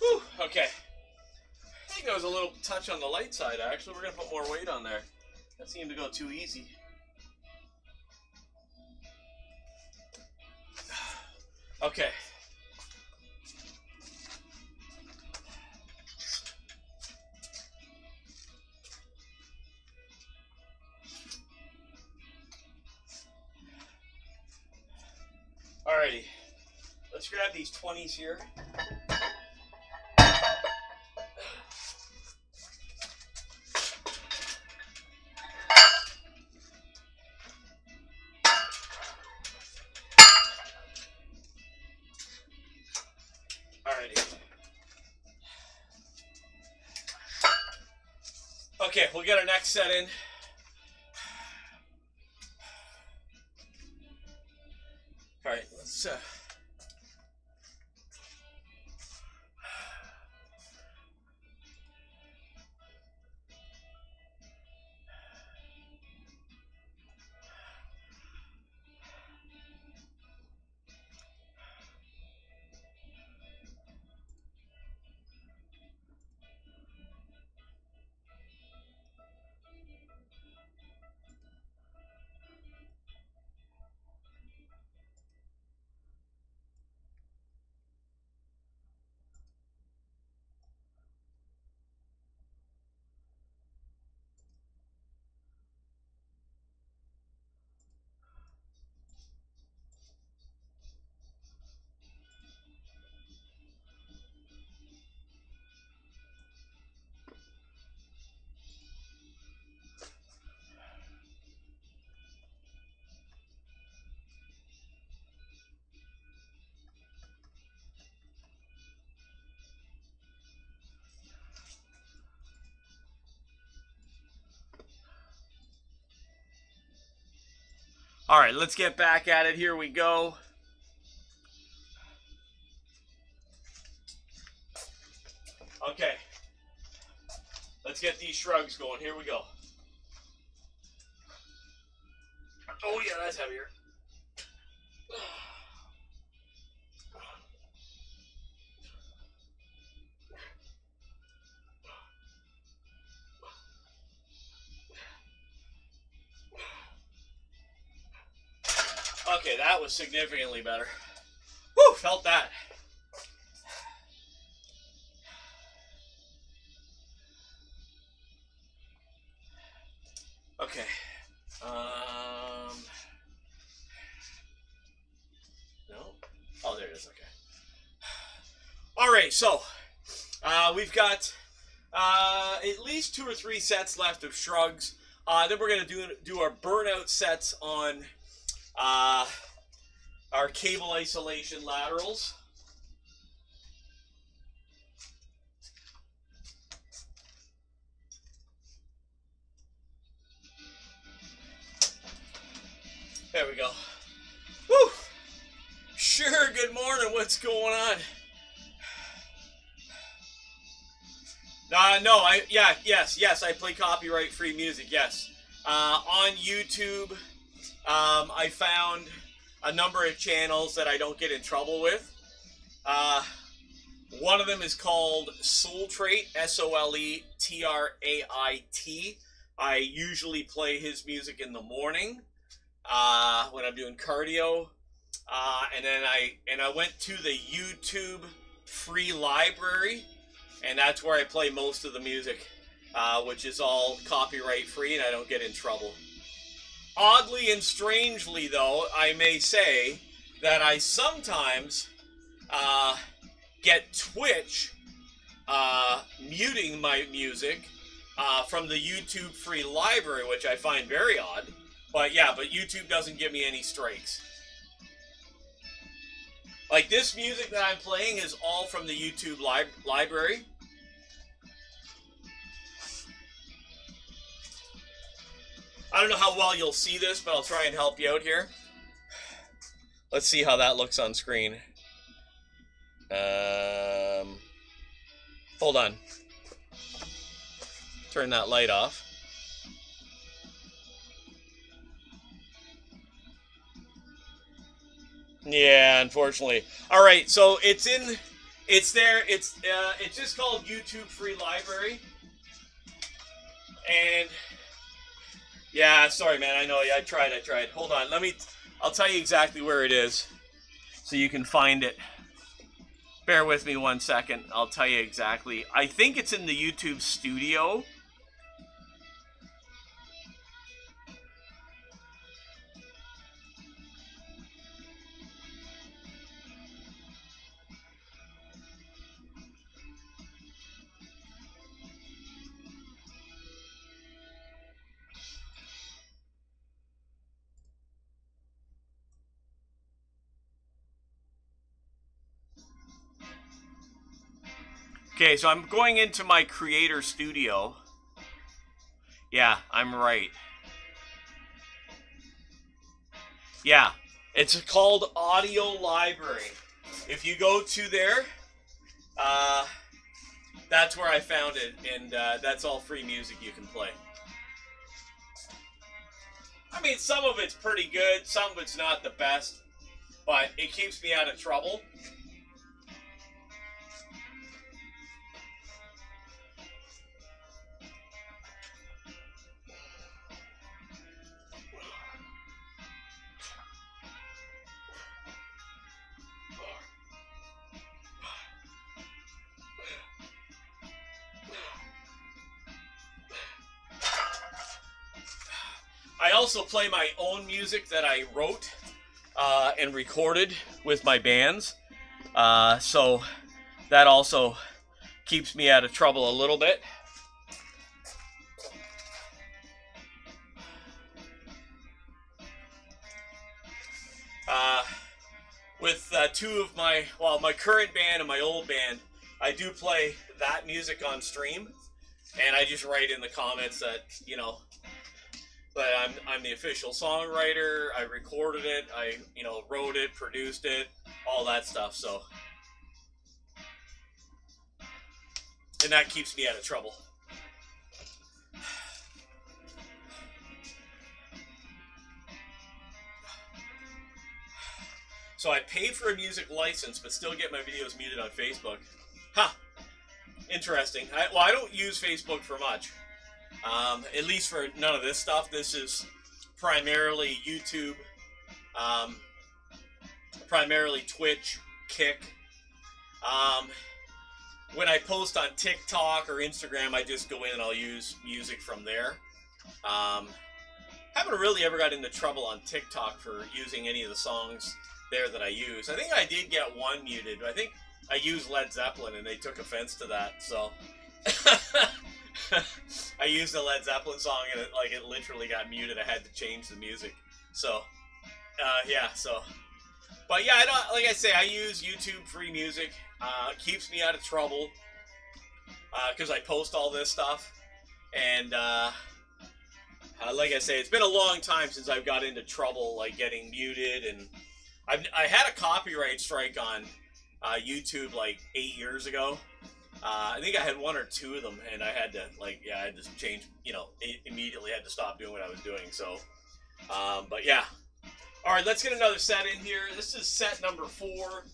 Whew, okay. I think that was a little touch on the light side, actually. We're going to put more weight on there. That seemed to go too easy. Okay. Alrighty. Let's grab these 20s here. Alrighty. Okay, we'll get our next set in. Alright, let's all right, let's get back at it. Here we go. Okay. Let's get these shrugs going. Here we go. Oh, yeah, that's heavier. Okay, that was significantly better. Woo, felt that. Okay. No? Oh, there it is. Okay. All right, so we've got at least 2 or 3 sets left of shrugs. Then we're going to do our burnout sets on our cable isolation laterals. There we go. Woo! Sure, good morning. What's going on? Yes, I play copyright-free music, yes. On YouTube, I found a number of channels that I don't get in trouble with. One of them is called Soul Trait, Soletrait. I usually play his music in the morning when I'm doing cardio. And then I went to the YouTube free library, and that's where I play most of the music, which is all copyright free, and I don't get in trouble. Oddly and strangely, though, I may say that I sometimes get Twitch muting my music from the YouTube free library, which I find very odd. But yeah, but YouTube doesn't give me any strikes. Like, this music that I'm playing is all from the YouTube library. I don't know how well you'll see this, but I'll try and help you out here. Let's see how that looks on screen. Hold on. Turn that light off. Yeah, unfortunately. All right, so it's there. It's just called YouTube Free Library. And yeah, sorry, man. I know. I tried. Hold on. I'll tell you exactly where it is, so you can find it. Bear with me 1 second. I'll tell you exactly. I think it's in the YouTube Studio. Okay, so I'm going into my Creator Studio. Yeah, I'm right. Yeah, it's called Audio Library. If you go to there, that's where I found it, and that's all free music you can play. I mean, some of it's pretty good, some of it's not the best, but it keeps me out of trouble. I also play my own music that I wrote and recorded with my bands. So that also keeps me out of trouble a little bit. With two of my current band and my old band, I do play that music on stream, and I just write in the comments that, you know, that I'm the official songwriter. I recorded it. I wrote it, produced it, all that stuff. So, and that keeps me out of trouble. So I pay for a music license, but still get my videos muted on Facebook. Huh. Interesting. I don't use Facebook for much. At least for none of this stuff. This is primarily YouTube, primarily Twitch, Kick. When I post on TikTok or Instagram, I just go in and I'll use music from there. Haven't really ever got into trouble on TikTok for using any of the songs there that I use. I think I did get one muted. I think I used Led Zeppelin and they took offense to that, so I used a Led Zeppelin song and it literally got muted. I had to change the music. So yeah, so but yeah, like I say, I use YouTube free music. It keeps me out of trouble because I post all this stuff, and like I say, it's been a long time since I've got into trouble, like getting muted, and I had a copyright strike on YouTube like 8 years ago. I think I had 1 or 2 of them, and I had to I had to change, immediately had to stop doing what I was doing. So, but yeah. All right, let's get another set in here. This is set number 4.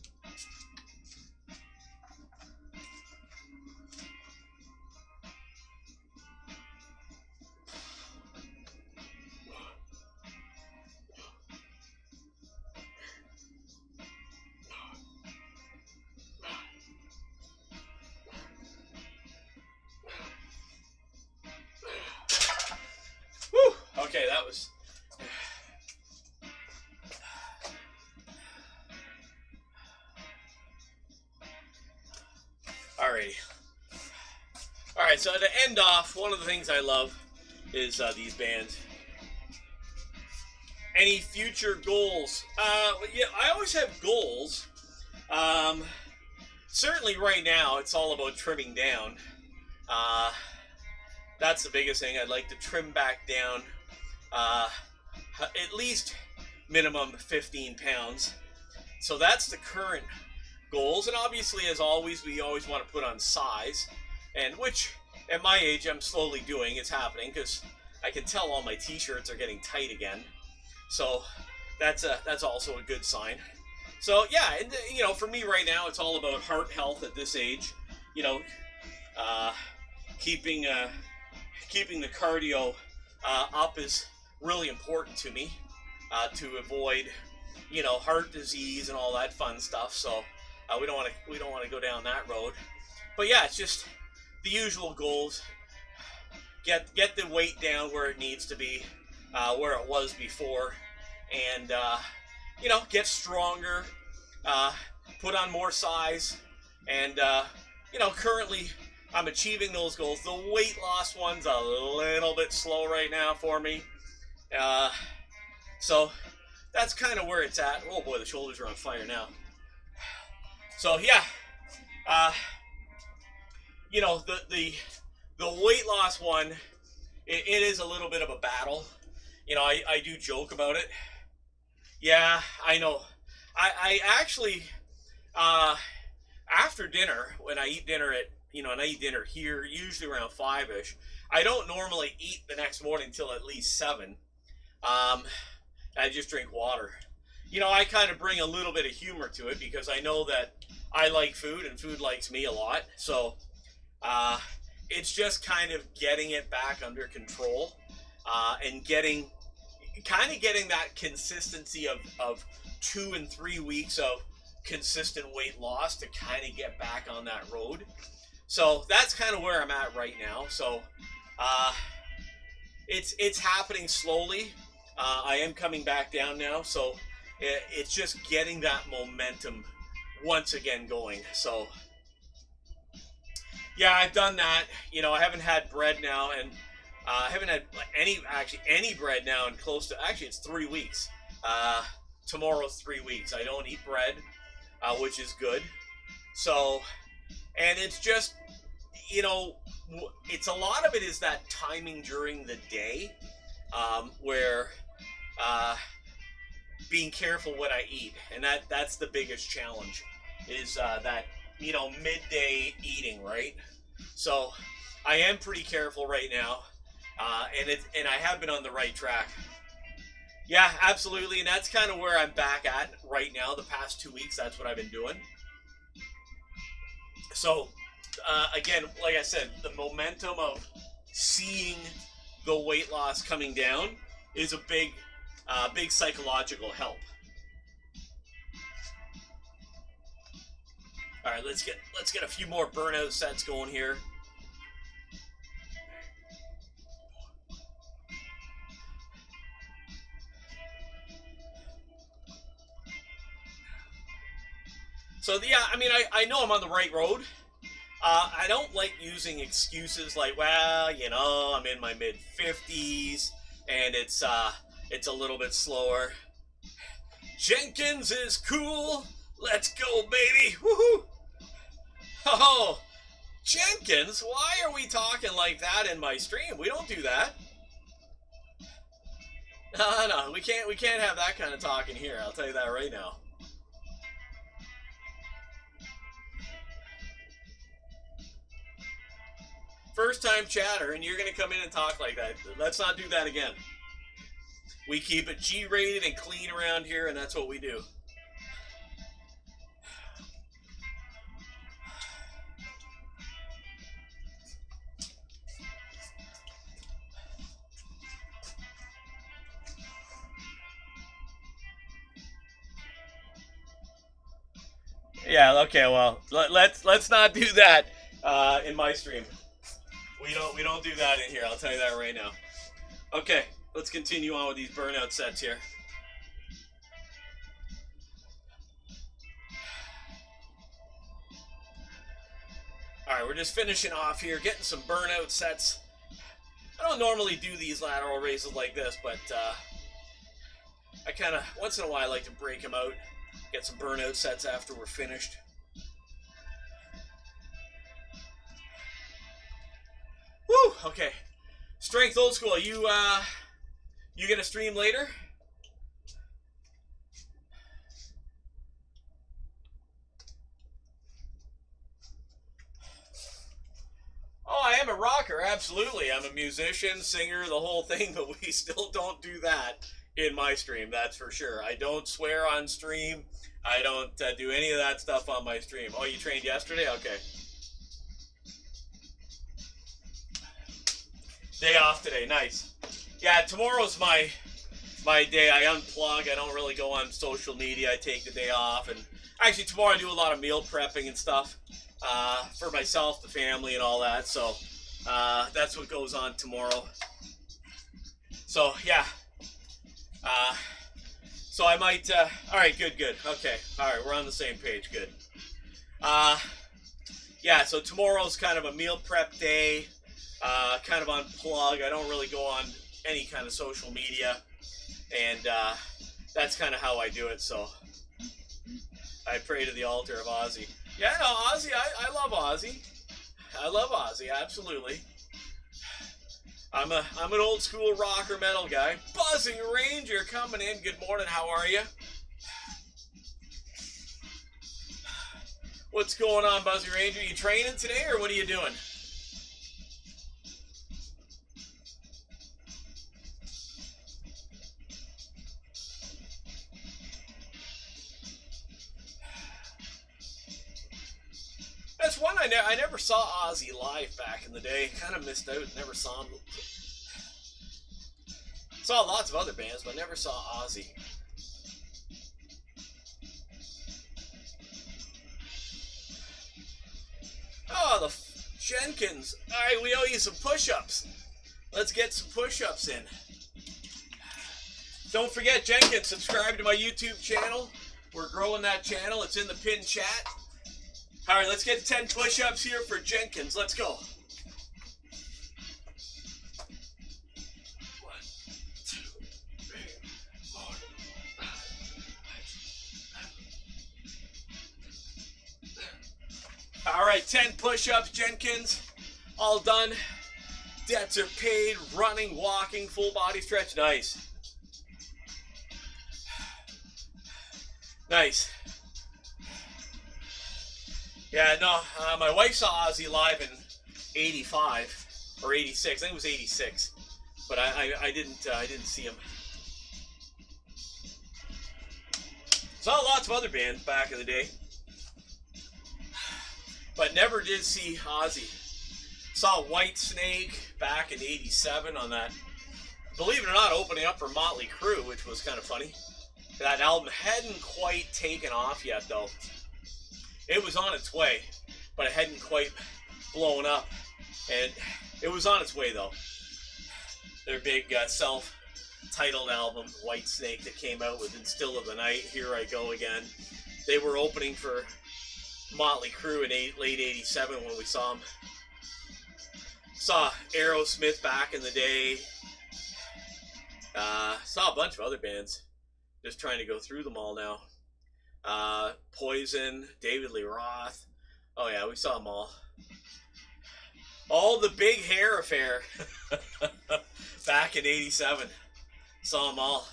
Whew. Okay, that was... Alrighty. Alright, so to end off, one of the things I love is these bands. Any future goals? Yeah, I always have goals. Certainly right now, it's all about trimming down. That's the biggest thing. I'd like to trim back down at least minimum 15 pounds. So that's the current goals. And obviously, as always, we always want to put on size. And which, at my age, I'm slowly doing. It's happening because I can tell all my t-shirts are getting tight again. So that's also a good sign. So yeah, and for me right now, it's all about heart health at this age. Keeping the cardio up is really important to me to avoid heart disease and all that fun stuff. So we don't want to go down that road. But yeah, it's just the usual goals. Get the weight down where it needs to be, where it was before, and get stronger, put on more size, and currently I'm achieving those goals. The weight loss one's a little bit slow right now for me, so that's kind of where it's at. Oh boy, the shoulders are on fire now. So yeah, the weight loss one, it is a little bit of a battle. I do joke about it. Yeah, I know. I actually, after dinner, when I eat dinner and I eat dinner here, usually around 5-ish, I don't normally eat the next morning until at least 7. I just drink water. I kind of bring a little bit of humor to it because I know that I like food and food likes me a lot. So, it's just kind of getting it back under control, and getting that consistency of 2 and 3 weeks of consistent weight loss to kind of get back on that road. So that's kind of where I'm at right now. So it's happening slowly. I am coming back down now, so it's just getting that momentum once again going. So yeah, I've done that. I haven't had bread now, and I haven't had any bread now in close to, it's 3 weeks. Tomorrow's 3 weeks. I don't eat bread, which is good. So, and it's just, it's a lot of it is that timing during the day, where being careful what I eat, and that's the biggest challenge, is that midday eating, right? So I am pretty careful right now, and I have been on the right track. Yeah, absolutely, and that's kind of where I'm back at right now. The past 2 weeks, that's what I've been doing. So again, like I said, the momentum of seeing the weight loss coming down is a big psychological help. All right, let's get a few more burnout sets going here. So yeah, I know I'm on the right road. I don't like using excuses like, well, I'm in my mid-50s and it's a little bit slower. Jenkins is cool. Let's go, baby. Woohoo! Oh, Jenkins, why are we talking like that in my stream? We don't do that. No, we can't have that kind of talk in here. I'll tell you that right now. First time chatter, and you're gonna come in and talk like that. Let's not do that again. We keep it G-rated and clean around here, and that's what we do. Yeah. Okay. Well, let's not do that in my stream. We don't do that in here. I'll tell you that right now. Okay. Let's continue on with these burnout sets here. All right, we're just finishing off here, getting some burnout sets. I don't normally do these lateral raises like this, but I kind of, once in a while, I like to break them out, get some burnout sets after we're finished. Woo! Okay. Strength Old School, you gonna stream later? Oh, I am a rocker, absolutely. I'm a musician, singer, the whole thing, but we still don't do that in my stream, that's for sure. I don't swear on stream. I don't do any of that stuff on my stream. Oh, you trained yesterday? Okay. Day off today, nice. Yeah, tomorrow's my day. I unplug. I don't really go on social media. I take the day off, and actually tomorrow I do a lot of meal prepping and stuff for myself, the family, and all that. So that's what goes on tomorrow. So yeah. So I might. All right, good. Okay, all right, we're on the same page. Good. Yeah. So tomorrow's kind of a meal prep day. Kind of unplug. I don't really go on any kind of social media, and that's kind of how I do it. So I pray to the altar of Ozzy. Yeah, no, Ozzy. I love Ozzy. I love Ozzy. Absolutely. I'm an old school rocker metal guy. Buzzing Ranger coming in. Good morning. How are you? What's going on, Buzzing Ranger? You training today, or what are you doing? That's one I never saw Ozzy live back in the day. Kind of missed out. Never saw him. Saw lots of other bands, but never saw Ozzy. Oh, the Jenkins. All right, we owe you some push-ups. Let's get some push-ups in. Don't forget, Jenkins, subscribe to my YouTube channel. We're growing that channel. It's in the pinned chat. All right, let's get 10 push-ups here for Jenkins. Let's go. 1, 2, 3, 4, 5. All right, 10 push-ups, Jenkins. All done. Debts are paid. Running, walking, full body stretch. Nice. Nice. Yeah, no, my wife saw Ozzy live in 85 or 86. I think it was 86, but I didn't see him. Saw lots of other bands back in the day, but never did see Ozzy. Saw White Snake back in 87 on that, believe it or not, opening up for Motley Crue, which was kind of funny. That album hadn't quite taken off yet, though. It was on its way, but it hadn't quite blown up. And it was on its way, though. Their big self-titled album, White Snake, that came out with In Still of the Night, Here I Go Again. They were opening for Motley Crue in late 87 when we saw them. Saw Aerosmith back in the day. Saw a bunch of other bands. Just trying to go through them all now. Poison, David Lee Roth. Oh yeah, we saw them all. All the Big Hair Affair back in 87. Saw them all.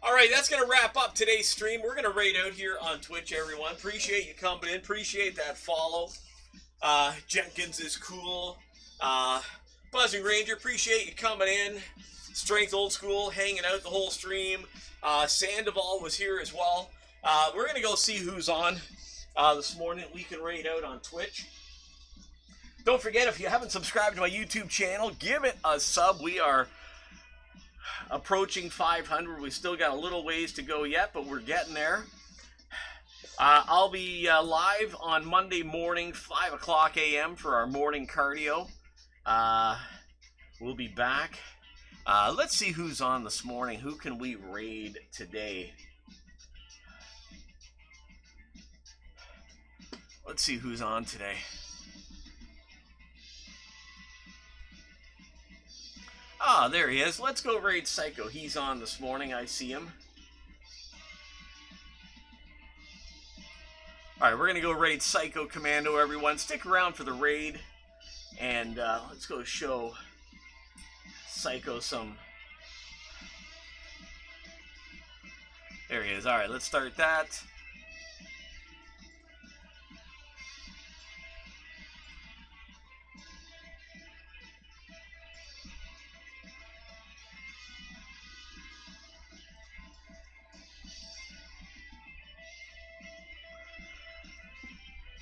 All right, that's going to wrap up today's stream. We're going to raid out here on Twitch, everyone. Appreciate you coming in. Appreciate that follow. Jenkins is cool. Buzzing Ranger, appreciate you coming in. Strength Old School, hanging out the whole stream. Sandoval was here as well. We're going to go see who's on this morning. We can raid out on Twitch. Don't forget, if you haven't subscribed to my YouTube channel, give it a sub. We are approaching 500. We still got a little ways to go yet, but we're getting there. I'll be live on Monday morning, 5 o'clock a.m. for our morning cardio. We'll be back. Let's see who's on this morning. Who can we raid today? Let's see who's on today. Ah, there he is. Let's go raid Psycho. He's on this morning. I see him. Alright, we're going to go raid Psycho Commando, everyone. Stick around for the raid. And let's go show Psycho some... There he is. Alright, let's start that.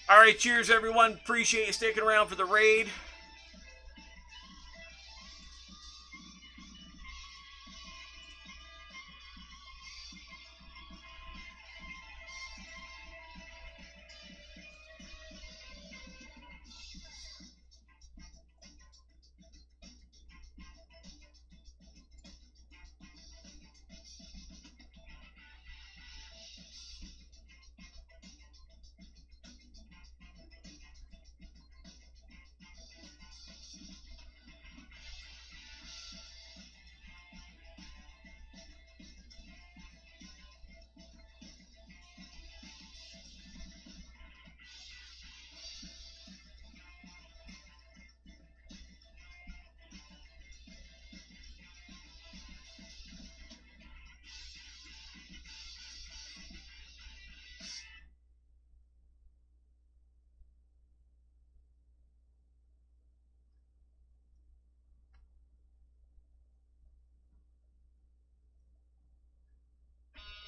All right, cheers, everyone. Appreciate you sticking around for the raid.